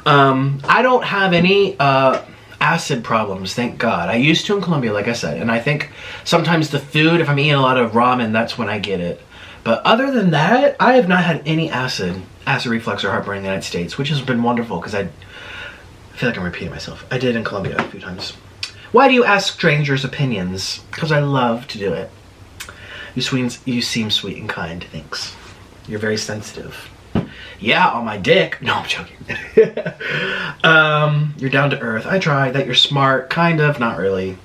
I don't have any acid problems, thank God. I used to in Colombia, like I said, and I think sometimes the food, if I'm eating a lot of ramen, that's when I get it. But other than that, I have not had any acid reflux or heartburn in the United States, which has been wonderful, because I feel like I'm repeating myself. I did in Colombia a few times. Why do you ask strangers' opinions? Because I love to do it. You seem sweet and kind, thanks. You're very sensitive. Yeah, on my dick. No, I'm joking. You're down to earth. I try. That you're smart. Kind of. Not really.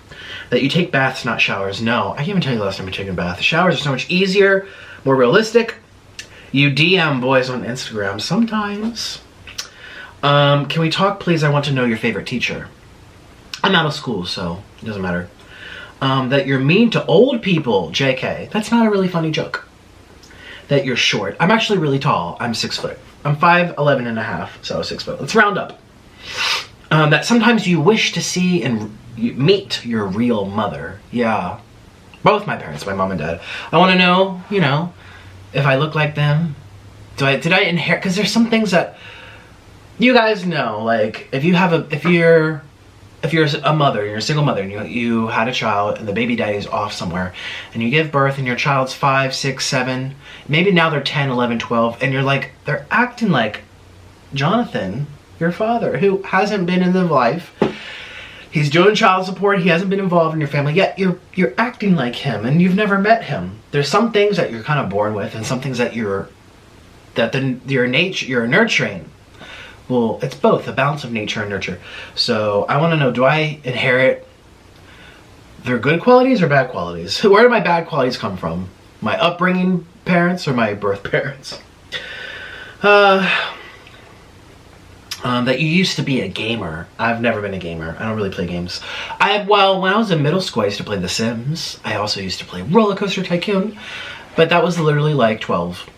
That you take baths, not showers. No. I can't even tell you the last time I took a bath. Showers are so much easier, more realistic. You DM boys on Instagram sometimes. Can we talk, please? I want to know your favorite teacher. I'm out of school, so it doesn't matter. That you're mean to old people, JK. That's not a really funny joke. That you're short. I'm actually really tall. I'm 6 foot. I'm 5'11" and a half, so 6 foot. Let's round up. That sometimes you wish to see and meet your real mother. Yeah. Both my parents, my mom and dad. I want to know, you know, if I look like them. Did I inherit? Because there's some things that you guys know, like if you're a mother, you're a single mother, and you had a child, and the baby daddy's off somewhere, and you give birth, and your child's 5, 6, 7, maybe now they're 10, 11, 12, and you're like, they're acting like Jonathan, your father, who hasn't been in the life. He's doing child support. He hasn't been involved in your family yet. You're acting like him, and you've never met him. There's some things that you're kind of born with, and some things that you're nurturing. Well, it's both, a balance of nature and nurture. So I want to know, do I inherit their good qualities or bad qualities? Where do my bad qualities come from? My upbringing parents or my birth parents? That you used to be a gamer. I've never been a gamer. I don't really play games. Well, when I was in middle school, I used to play The Sims. I also used to play Roller Coaster Tycoon. But that was literally like 12.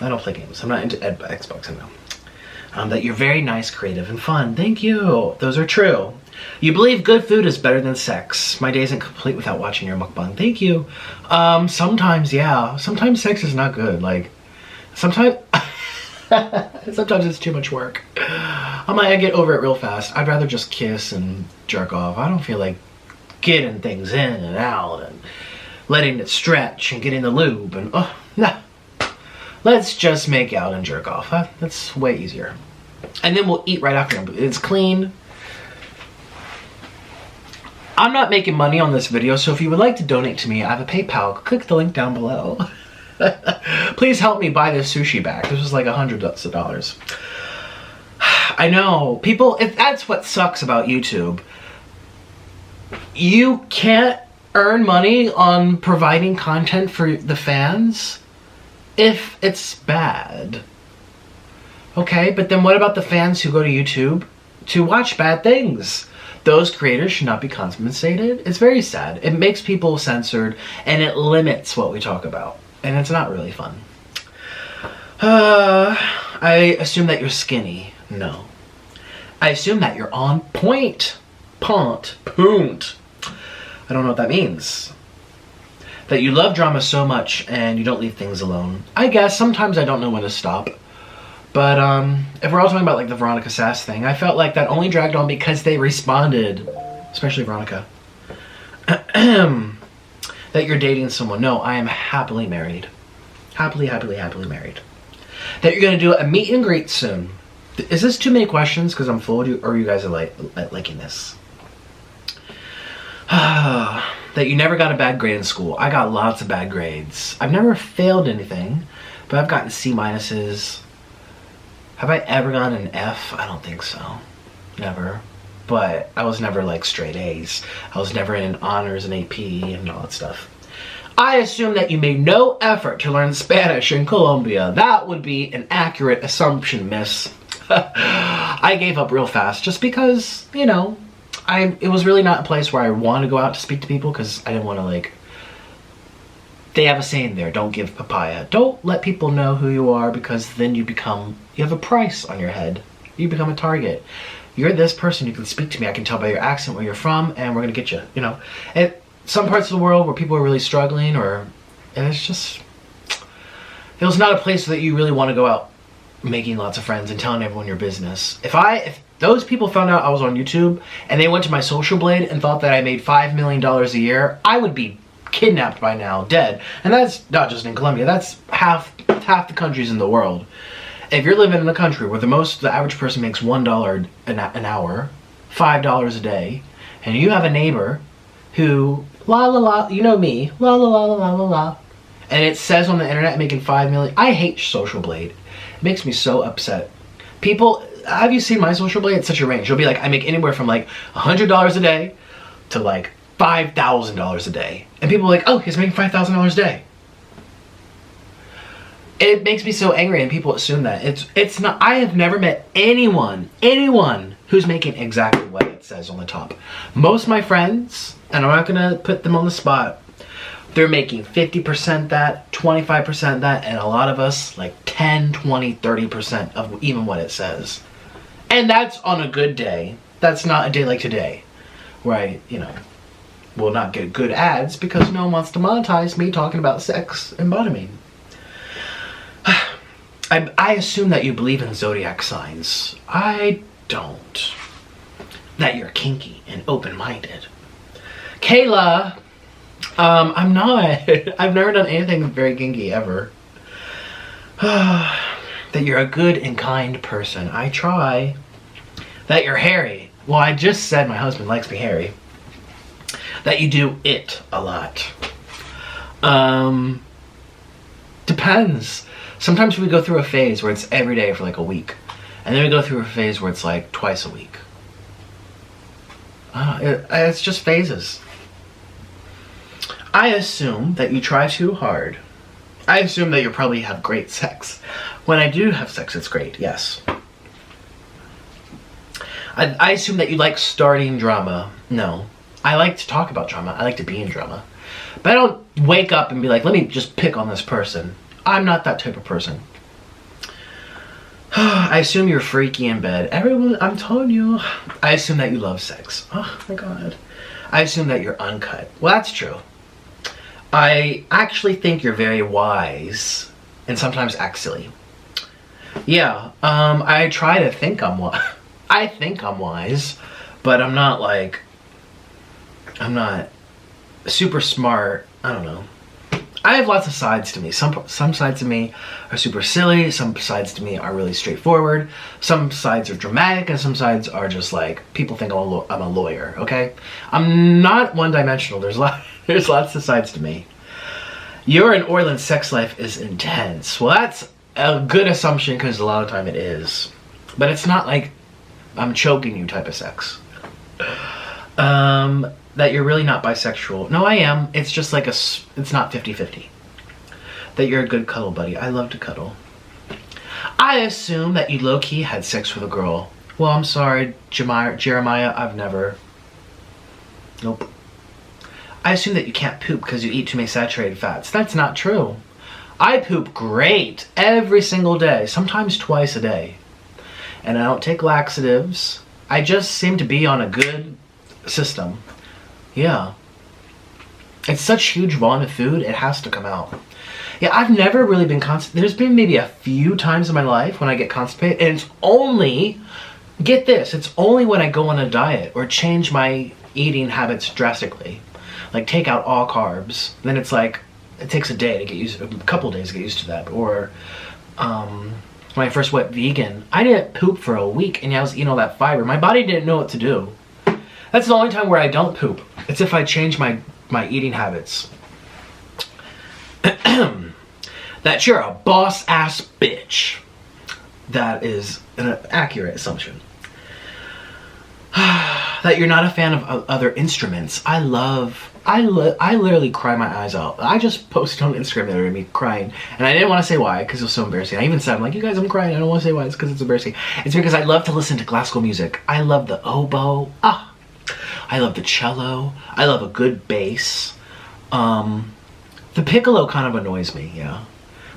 I don't play games. I'm not into Xbox, I know. That you're very nice, creative, and fun. Thank you. Those are true. You believe good food is better than sex. My day isn't complete without watching your mukbang. Thank you. Sometimes, yeah. Sometimes sex is not good. Like, sometimes... sometimes it's too much work. I get over it real fast. I'd rather just kiss and jerk off. I don't feel like getting things in and out and letting it stretch and getting the lube and... Oh, no. Let's just make out and jerk off. Huh? That's way easier. And then we'll eat right after. It's clean. I'm not making money on this video, so if you would like to donate to me, I have a PayPal. Click the link down below. Please help me buy this sushi back. This was like $100. I know. People, that's what sucks about YouTube. You can't earn money on providing content for the fans if it's bad. Okay, but then what about the fans who go to YouTube to watch bad things? Those creators should not be compensated. It's very sad. It makes people censored and it limits what we talk about. And it's not really fun. I assume that you're skinny. No. I assume that you're on point. Punt. I don't know what that means. That you love drama so much and you don't leave things alone. I guess sometimes I don't know when to stop. But if we're all talking about like the Veronica Sass thing, I felt like that only dragged on because they responded. Especially Veronica. That you're dating someone. No, I am happily married. Happily married. That you're going to do a meet and greet soon. Is this too many questions because I'm full, or you guys are liking this? That you never got a bad grade in school. I got lots of bad grades. I've never failed anything, but I've gotten C minuses. Have I ever gotten an F? I don't think so. Never. But I was never like straight A's. I was never in honors and AP and all that stuff. I assume that you made no effort to learn Spanish in Colombia. That would be an accurate assumption, miss. I gave up real fast just because, you know, it was really not a place where I wanted to go out to speak to people because I didn't want to like... They have a saying there, don't give papaya. Don't let people know who you are because then you have a price on your head. You become a target. You're this person, you can speak to me, I can tell by your accent where you're from, and we're gonna get you, you know. And some parts of the world where people are really struggling, and it's just, it was not a place that you really want to go out making lots of friends and telling everyone your business. If those people found out I was on YouTube, and they went to my social blade and thought that I made $5 million a year, I would be kidnapped by now, dead. And that's not just in Colombia, that's half the countries in the world. If you're living in a country where the average person makes $1 an hour, $5 a day, and you have a neighbor who, la la la, you know me, la la la la la la la, and it says on the internet making $5 million, I hate Social Blade. It makes me so upset. People, have you seen my Social Blade? It's such a range. You'll be like, I make anywhere from like $100 a day to like $5,000 a day. And people are like, oh, he's making $5,000 a day. It makes me so angry and people assume that. It's not, I have never met anyone who's making exactly what it says on the top. Most of my friends, and I'm not gonna put them on the spot, they're making 50% that, 25% that, and a lot of us like 10, 20, 30% of even what it says. And that's on a good day. That's not a day like today, where I, will not get good ads because no one wants to monetize me talking about sex and bottoming. I assume that you believe in zodiac signs. I don't. That you're kinky and open-minded. Kayla, I'm not. I've never done anything very kinky ever. That you're a good and kind person. I try. That you're hairy. Well, I just said my husband likes me hairy. That you do it a lot. Depends. Sometimes we go through a phase where it's every day for like a week. And then we go through a phase where it's like twice a week. It's just phases. I assume that you try too hard. I assume that you probably have great sex. When I do have sex, it's great, yes. I assume that you like starting drama. No. I like to talk about drama. I like to be in drama. But I don't wake up and be like, let me just pick on this person. I'm not that type of person. I assume you're freaky in bed. Everyone, I'm telling you. I assume that you love sex. Oh my god. I assume that you're uncut. Well, that's true. I actually think you're very wise and sometimes act silly. Yeah, I try to think I'm wise. I think I'm wise, but I'm not super smart. I don't know. I have lots of sides to me. Some sides of me are super silly. Some sides to me are really straightforward. Some sides are dramatic, and some sides are just like people think I'm a lawyer. Okay, I'm not one-dimensional. There's lots of sides to me. Your and Orland's sex life is intense. Well, that's a good assumption because a lot of time it is, but it's not like I'm choking you type of sex. That you're really not bisexual. No, I am. It's just like it's not 50-50. That you're a good cuddle buddy. I love to cuddle. I assume that you low-key had sex with a girl. Well, I'm sorry, Jeremiah, I've never. Nope. I assume that you can't poop because you eat too many saturated fats. That's not true. I poop great every single day, sometimes twice a day. And I don't take laxatives. I just seem to be on a good system. Yeah. It's such huge volume of food, it has to come out. Yeah, I've never really been constipated. There's been maybe a few times in my life when I get constipated, and it's only, get this, it's only when I go on a diet or change my eating habits drastically. Like take out all carbs. Then it's like, it takes a couple days to get used to that. Or when I first went vegan, I didn't poop for a week and I was eating all that fiber. My body didn't know what to do. That's the only time where I don't poop. It's if I change my eating habits. That you're a boss-ass bitch. That is an accurate assumption. That you're not a fan of other instruments. I literally cry my eyes out. I just posted on Instagram the other day me crying. And I didn't want to say why because it was so embarrassing. I even said, I'm like, you guys, I'm crying. I don't want to say why. It's because it's embarrassing. It's because I love to listen to classical music. I love the oboe. I love the cello. I love a good bass. The piccolo kind of annoys me, yeah.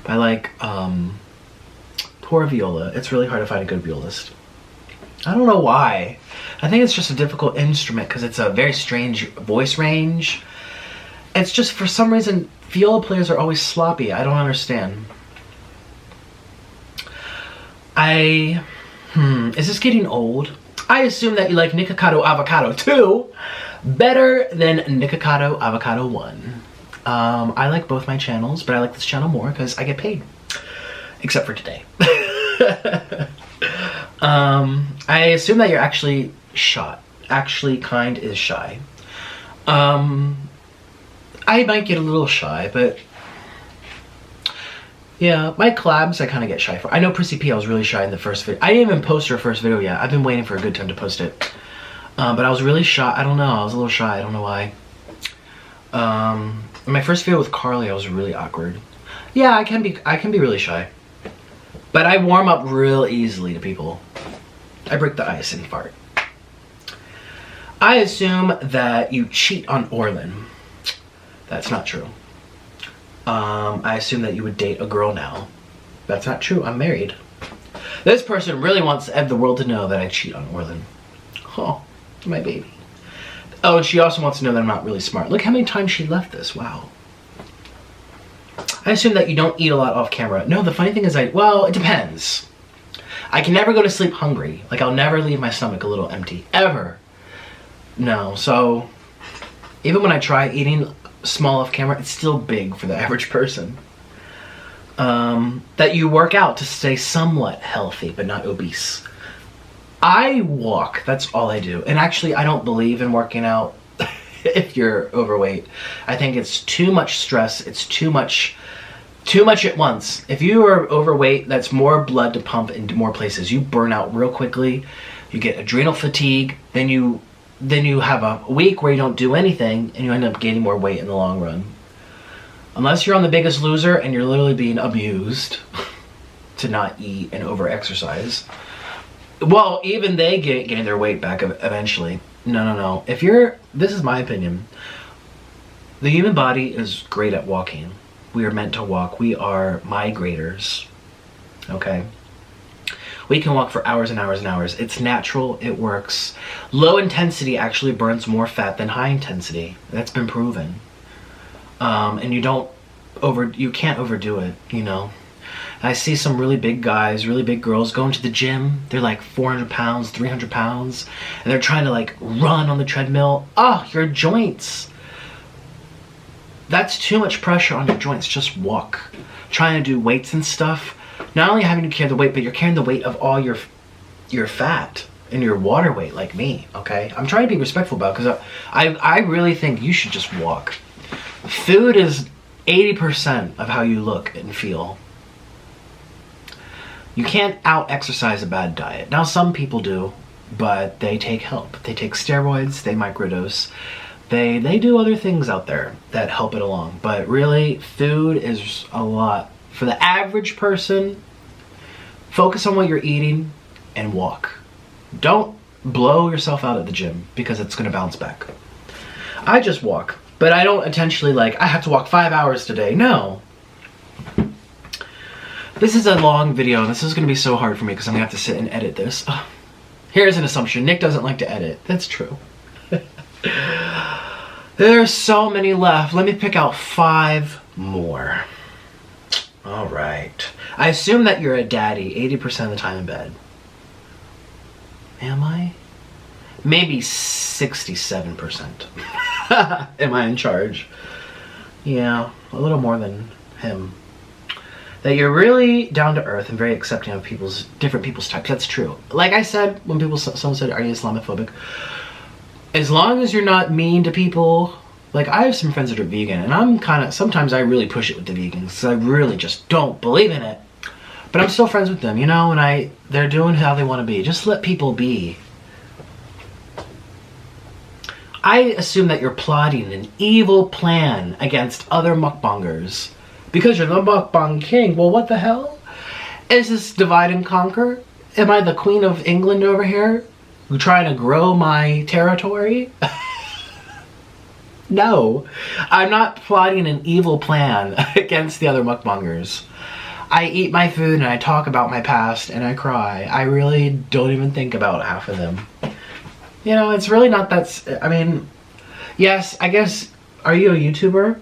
But I like poor viola. It's really hard to find a good violist. I don't know why. I think it's just a difficult instrument because it's a very strange voice range. It's just for some reason viola players are always sloppy. I don't understand. Is this getting old? I assume that you like Nikocado Avocado 2 better than Nikocado Avocado 1. I like both my channels, but I like this channel more because I get paid. Except for today. I assume that you're actually shy. Actually, kind is shy. I might get a little shy, but yeah, my collabs I kind of get shy for. I know Prissy P, I was really shy in the first video. I didn't even post her first video yet. I've been waiting for a good time to post it. But I was really shy. I don't know. I was a little shy. I don't know why. In my first video with Carly, I was really awkward. Yeah, I can be really shy. But I warm up real easily to people. I break the ice and fart. I assume that you cheat on Orlin. That's not true. I assume that you would date a girl now. That's not true. I'm married. This person really wants the world to know that I cheat on Orlin. Oh, my baby. Oh, and she also wants to know that I'm not really smart. Look how many times she left this. Wow. I assume that you don't eat a lot off camera. No, the funny thing is well, it depends. I can never go to sleep hungry. Like, I'll never leave my stomach a little empty. Ever. No, so even when I try eating small off camera, it's still big for the average person. That you work out to stay somewhat healthy, but not obese. I walk, that's all I do. And actually, I don't believe in working out if you're overweight. I think it's too much stress, it's too much at once. If you are overweight, that's more blood to pump into more places. You burn out real quickly, you get adrenal fatigue, then you have a week where you don't do anything and you end up gaining more weight in the long run. Unless you're on The Biggest Loser and you're literally being abused to not eat and over-exercise. Well, even they gain their weight back eventually. No. This is my opinion. The human body is great at walking. We are meant to walk. We are migrators. Okay? We can walk for hours and hours and hours. It's natural. It works. Low intensity actually burns more fat than high intensity. That's been proven. And you can't overdo it, you know. I see some really big guys, really big girls going to the gym. They're like 400 pounds, 300 pounds, and they're trying to like run on the treadmill. Oh, your joints. That's too much pressure on your joints. Just walk. Trying to do weights and stuff. Not only having to carry the weight, but you're carrying the weight of all your fat and your water weight, like me, okay? I'm trying to be respectful about it because I really think you should just walk. Food is 80% of how you look and feel. You can't out-exercise a bad diet. Now, some people do, but they take help. They take steroids, they microdose. They do other things out there that help it along. But really, food is a lot. For the average person, focus on what you're eating and walk. Don't blow yourself out at the gym because it's going to bounce back. I just walk, but I don't intentionally I have to walk 5 hours today. No. This is a long video, and this is going to be so hard for me because I'm going to have to sit and edit this. Here's an assumption. Nick doesn't like to edit. That's true. There's so many left. Let me pick out 5 more. All right. I assume that you're a daddy 80% of the time in bed. Am I? Maybe 67%. Am I in charge? Yeah, a little more than him. That you're really down to earth and very accepting of different people's types. That's true. Like I said, when someone said, "Are you Islamophobic?" As long as you're not mean to people. Like, I have some friends that are vegan, and sometimes I really push it with the vegans because I really just don't believe in it. But I'm still friends with them, you know, and they're doing how they want to be. Just let people be. I assume that you're plotting an evil plan against other mukbangers. Because you're the mukbang king. Well, what the hell? Is this divide and conquer? Am I the Queen of England over here? Trying to grow my territory? No. I'm not plotting an evil plan against the other mukbangers. I eat my food and I talk about my past and I cry. I really don't even think about half of them. You know, it's really not that... I mean, yes, I guess... Are you a YouTuber?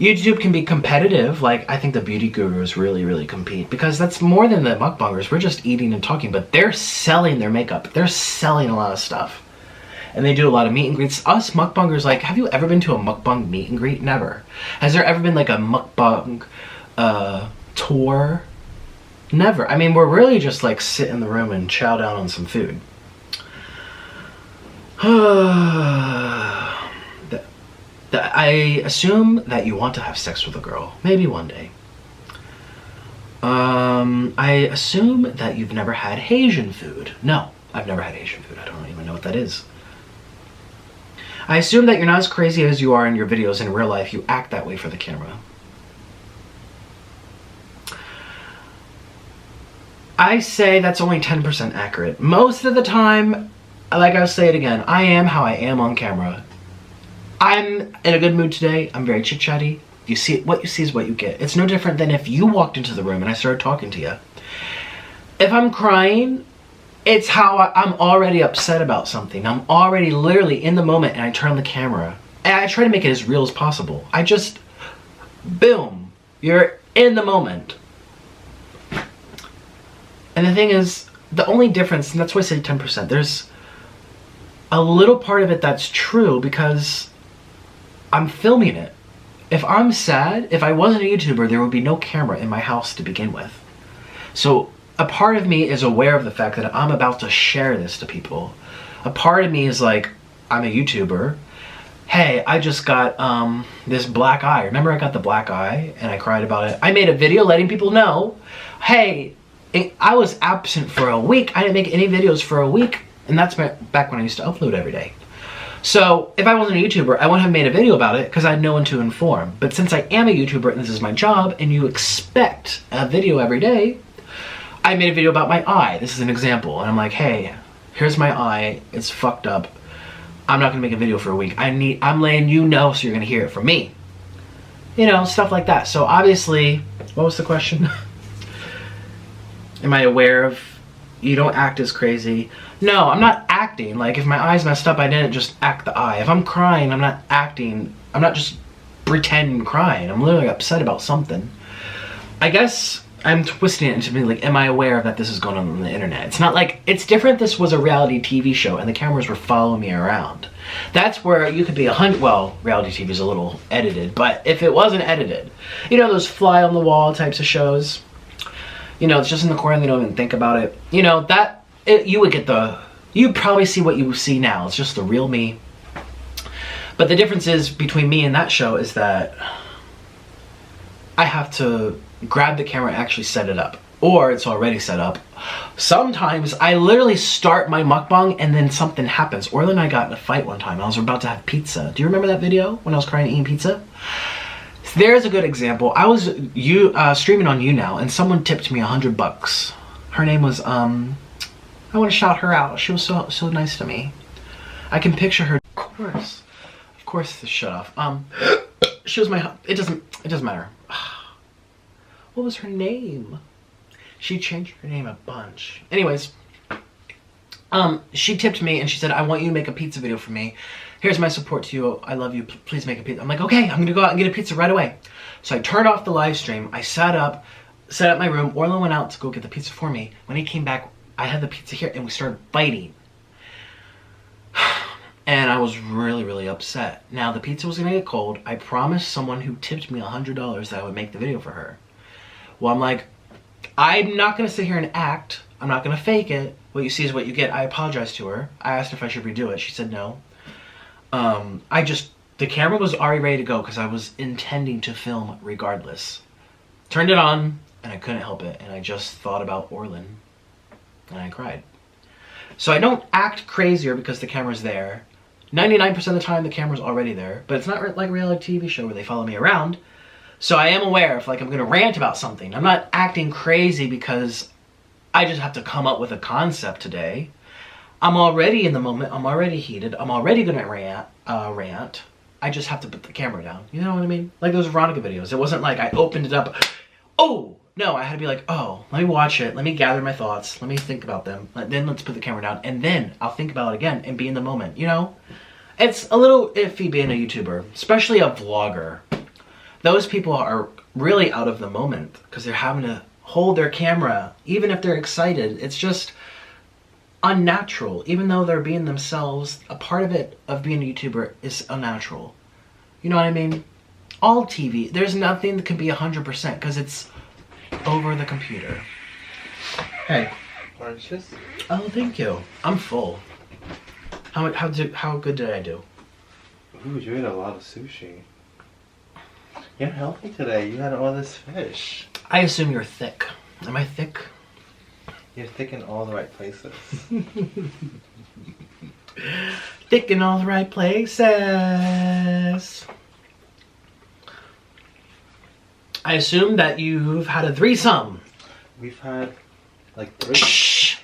YouTube can be competitive. Like, I think the beauty gurus really compete because that's more than the mukbangers. We're just eating and talking, but they're selling their makeup. They're selling a lot of stuff. And they do a lot of meet and greets. Us mukbangers, like, have you ever been to a mukbang meet and greet? Never. Has there ever been like a mukbang tour? Never. I mean, we're really just like sit in the room and chow down on some food. I assume that you want to have sex with a girl. Maybe one day. I assume that you've never had Haitian food. No, I've never had Haitian food. I don't even know what that is. I assume that you're not as crazy as you are in your videos. In real life, you act that way for the camera. I say that's only 10% accurate. Most of the time, like I'll say it again, I am how I am on camera. I'm in a good mood today. I'm very chit-chatty. You see, what you see is what you get. It's no different than if you walked into the room and I started talking to you. If I'm crying, it's how I'm already upset about something. I'm already literally in the moment and I turn on the camera. And I try to make it as real as possible. I just, boom, you're in the moment. And the thing is, the only difference, and that's why I say 10%, there's a little part of it that's true because I'm filming it. If I'm sad, if I wasn't a YouTuber, there would be no camera in my house to begin with. So a part of me is aware of the fact that I'm about to share this to people. A part of me is like, I'm a YouTuber. Hey, I just got this black eye. Remember I got the black eye and I cried about it? I made a video letting people know, hey, I was absent for a week. I didn't make any videos for a week. And that's back when I used to upload every day. So if I wasn't a YouTuber, I wouldn't have made a video about it because I had no one to inform. But since I am a YouTuber and this is my job and you expect a video every day, I made a video about my eye. This is an example. And I'm like, hey, here's my eye. It's fucked up. I'm not gonna make a video for a week. I'm letting you know so you're gonna hear it from me. You know, stuff like that. So obviously, what was the question? Am I aware of, you don't act as crazy? No, I'm not acting. Like, if my eye's messed up, I didn't just act the eye. If I'm crying, I'm not acting. I'm not just pretending crying. I'm literally upset about something. I guess I'm twisting it into being like, am I aware that this is going on the internet? It's not like, it's different. This was a reality TV show and the cameras were following me around. That's where you could be well, reality TV is a little edited, but if it wasn't edited, you know, those fly on the wall types of shows, you know, it's just in the corner, they don't even think about it. You know, you would get you'd probably see what you see now. It's just the real me. But the difference is between me and that show is that I have to grab the camera and actually set it up. Or it's already set up. Sometimes I literally start my mukbang and then something happens. Orla and I got in a fight one time. I was about to have pizza. Do you remember that video when I was crying eating pizza? There's a good example. I was streaming on YouNow and someone tipped me $100. Her name was, I want to shout her out. She was so nice to me. I can picture her. Of course, this shut off. She was it doesn't matter. What was her name? She changed her name a bunch. Anyways, she tipped me and she said, I want you to make a pizza video for me. Here's my support to you. I love you. Please make a pizza. I'm like, okay, I'm gonna go out and get a pizza right away. So I turned off the live stream. I set up my room. Orla went out to go get the pizza for me. When he came back, I had the pizza here and we started fighting. And I was really, really upset. Now the pizza was gonna get cold. I promised someone who tipped me $100 that I would make the video for her. Well, I'm like, I'm not gonna sit here and act. I'm not gonna fake it. What you see is what you get. I apologized to her. I asked if I should redo it. She said no. The camera was already ready to go because I was intending to film regardless. Turned it on and I couldn't help it. And I just thought about Orlin and I cried. So I don't act crazier because the camera's there. 99% of the time the camera's already there, but it's not like a reality TV show where they follow me around. So I am aware if like I'm gonna rant about something. I'm not acting crazy because I just have to come up with a concept today. I'm already in the moment, I'm already heated, I'm already gonna rant. I just have to put the camera down. You know what I mean? Like those Veronica videos. It wasn't like I opened it up. Oh! No, I had to be like, oh, let me watch it. Let me gather my thoughts. Let me think about them. Then let's put the camera down. And then I'll think about it again and be in the moment, you know? It's a little iffy being a YouTuber, especially a vlogger. Those people are really out of the moment because they're having to hold their camera. Even if they're excited, it's just unnatural. Even though they're being themselves, a part of it, of being a YouTuber, is unnatural. You know what I mean? All TV, there's nothing that can be 100% because it's over the computer. Hey. Oranges? Oh, thank you. I'm full. How good did I do? Ooh, you ate a lot of sushi. You're healthy today. You had all this fish. I assume you're thick. Am I thick? You're thick in all the right places. Thick in all the right places. I assume that you've had a threesome. We've had like 3. Shh.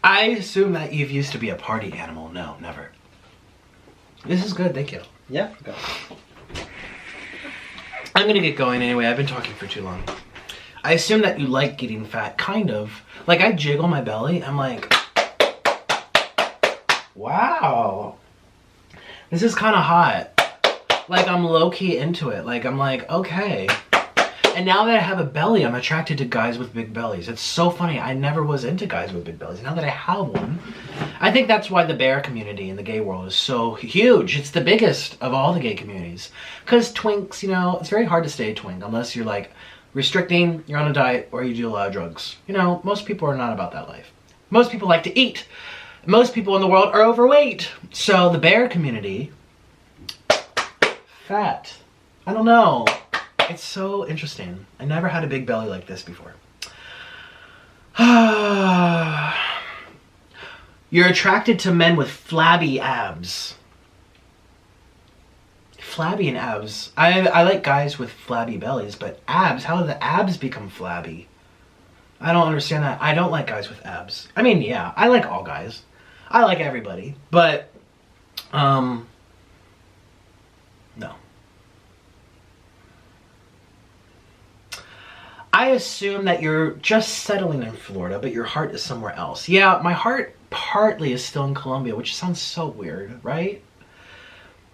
I assume that you've used to be a party animal. No, never. This is good, thank you. Yeah, go. I'm gonna get going anyway. I've been talking for too long. I assume that you like getting fat, kind of. Like, I jiggle my belly. I'm like, wow. This is kind of hot. Like, I'm low-key into it. Like, I'm like, okay. And now that I have a belly, I'm attracted to guys with big bellies. It's so funny. I never was into guys with big bellies. Now that I have one, I think that's why the bear community in the gay world is so huge. It's the biggest of all the gay communities. Because twinks, you know, it's very hard to stay a twink unless you're like restricting, you're on a diet, or you do a lot of drugs. You know, most people are not about that life. Most people like to eat. Most people in the world are overweight. So the bear community, fat. I don't know. It's so interesting. I never had a big belly like this before. You're attracted to men with flabby abs. Flabby and abs. I like guys with flabby bellies, but abs, how do the abs become flabby? I don't understand that. I don't like guys with abs. I mean, yeah, I like all guys. I like everybody, but, no. I assume that you're just settling in Florida, but your heart is somewhere else. Yeah, my heart partly is still in Colombia, which sounds so weird, right?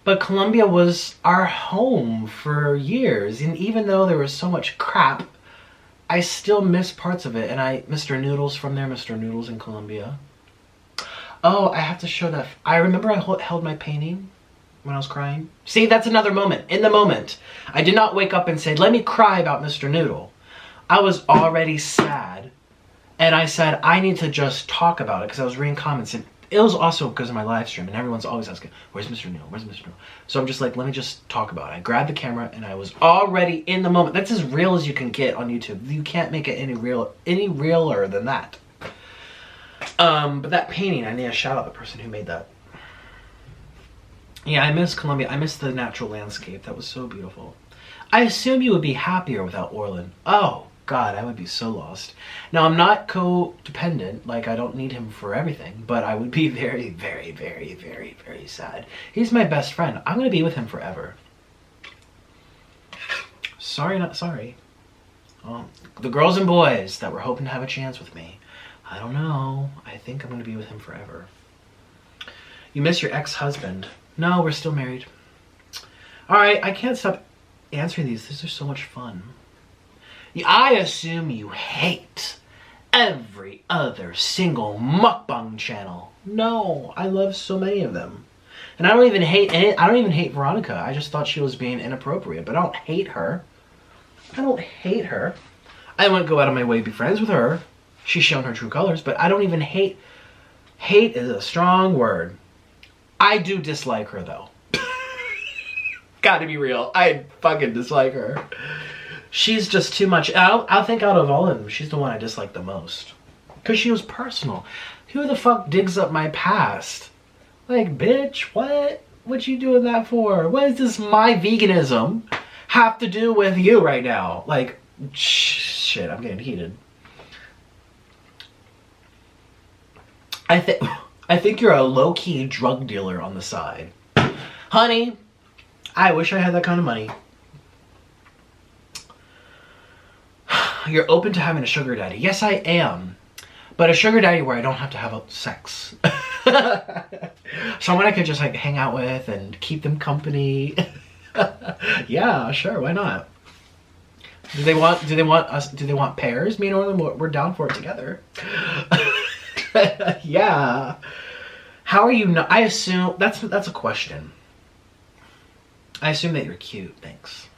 But Colombia was our home for years, and even though there was so much crap, I still miss parts of it, and Mr. Noodles from there, Mr. Noodles in Colombia. Oh, I have to show that. I remember I held my painting when I was crying. See, that's another moment. In the moment, I did not wake up and say, let me cry about Mr. Noodle. I was already sad, and I said, I need to just talk about it, because I was reading comments, and it was also because of my live stream, and everyone's always asking, where's Mr. Noodle? Where's Mr. Noodle? So I'm just like, let me just talk about it. I grabbed the camera, and I was already in the moment. That's as real as you can get on YouTube. You can't make it any realer than that. But that painting, I need to shout out the person who made that. Yeah, I miss Colombia. I miss the natural landscape. That was so beautiful. I assume you would be happier without Orlin. Oh, God, I would be so lost. Now, I'm not codependent. Like, I don't need him for everything. But I would be very, very, very, very, very sad. He's my best friend. I'm going to be with him forever. Sorry, not sorry. The girls and boys that were hoping to have a chance with me. I don't know. I think I'm going to be with him forever. You miss your ex-husband. No, we're still married. Alright, I can't stop answering these. These are so much fun. I assume you hate every other single mukbang channel. No, I love so many of them. And I don't even hate Veronica. I just thought she was being inappropriate. But I don't hate her. I don't hate her. I wouldn't go out of my way to be friends with her. She's shown her true colors, but I don't even hate. Hate is a strong word. I do dislike her, though. Gotta be real. I fucking dislike her. She's just too much. I think out of all of them, she's the one I dislike the most. Because she was personal. Who the fuck digs up my past? Like, bitch, what? What you doing that for? What does this my veganism have to do with you right now? Like, shit, I'm getting heated. I think you're a low-key drug dealer on the side. Honey, I wish I had that kind of money. You're open to having a sugar daddy. Yes, I am. But a sugar daddy where I don't have to have sex. Someone I could just like hang out with and keep them company. Yeah, sure, why not? Do they want pairs? Me and Orlin, we're down for it together. Yeah. How are you not? I assume that's a question. I assume that you're cute. Thanks.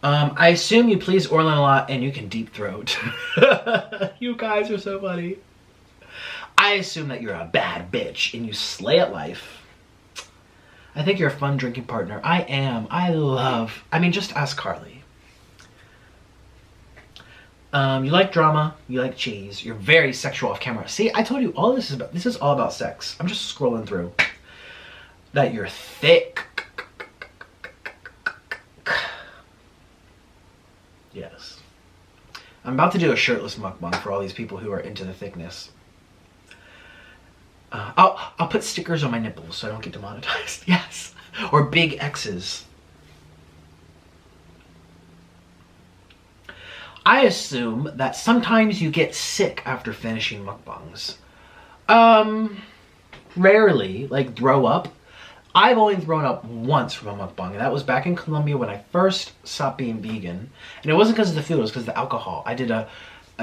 I assume you please Orlin a lot and you can deep throat. You guys are so funny. I assume that you're a bad bitch and you slay at life. I think you're a fun drinking partner. I am. I mean, just ask Carly. You like drama, you like cheese, you're very sexual off camera. See, I told you all this is all about sex. I'm just scrolling through. That you're thick. Yes. I'm about to do a shirtless mukbang for all these people who are into the thickness. I'll put stickers on my nipples so I don't get demonetized. Yes. Or big X's. I assume that sometimes you get sick after finishing mukbangs. Rarely, like throw up. I've only thrown up once from a mukbang, and that was back in Colombia when I first stopped being vegan. And it wasn't because of the food, it was because of the alcohol. I did a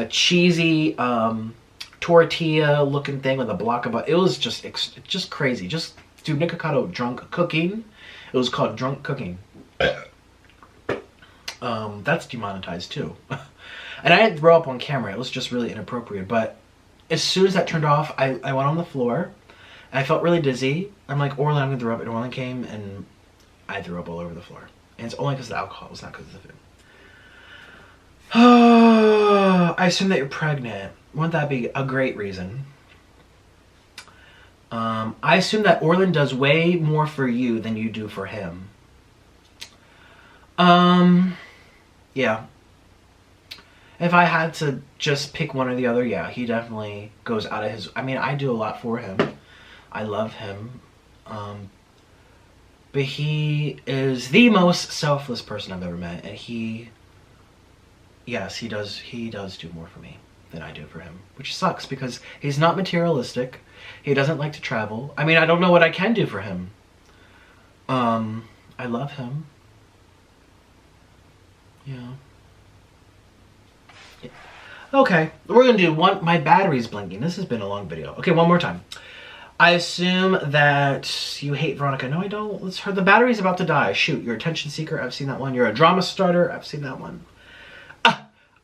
cheesy tortilla looking thing with a block of, it was just crazy. Just do Nikocado drunk cooking. It was called drunk cooking. That's demonetized too. And I didn't throw up on camera, it was just really inappropriate. But as soon as that turned off, I went on the floor. I felt really dizzy. I'm like, Orlin, I'm gonna throw up. And Orlin came and I threw up all over the floor. And it's only because of the alcohol. It's not because of the food. I assume that you're pregnant. Wouldn't that be a great reason? I assume that Orlin does way more for you than you do for him. Yeah. If I had to just pick one or the other, yeah, he definitely goes out of his... I mean, I do a lot for him. I love him. But he is the most selfless person I've ever met. And he... Yes, he does do more for me than I do for him. Which sucks because he's not materialistic. He doesn't like to travel. I mean, I don't know what I can do for him. I love him. Yeah. Okay, we're gonna do one. My battery's blinking. This has been a long video. Okay, one more time. I assume that you hate Veronica. No, I don't. Let's hear. The battery's about to die. Shoot, you're a attention seeker. I've seen that one. You're a drama starter. I've seen that one.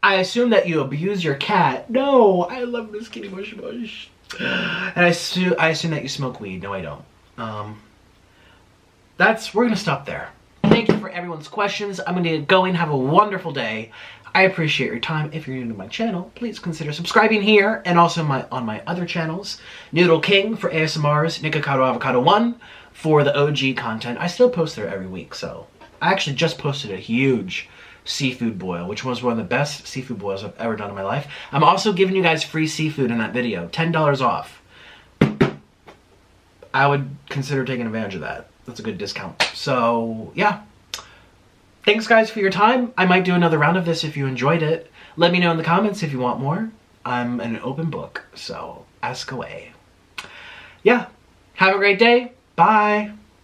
I assume that you abuse your cat. No, I love Miss Kitty Mush Mush. And I assume that you smoke weed. No, I don't. We're gonna stop there. Thank you for everyone's questions. I'm gonna get going. Have a wonderful day. I appreciate your time. If you're new to my channel, please consider subscribing here and also on my other channels. Noodle King for ASMRs, Nikocado Avocado 1 for the OG content. I still post there every week, so I actually just posted a huge seafood boil, which was one of the best seafood boils I've ever done in my life. I'm also giving you guys free seafood in that video, $10 off. I would consider taking advantage of that. That's a good discount. So, yeah. Thanks, guys, for your time. I might do another round of this if you enjoyed it. Let me know in the comments if you want more. I'm an open book, so ask away. Yeah. Have a great day. Bye.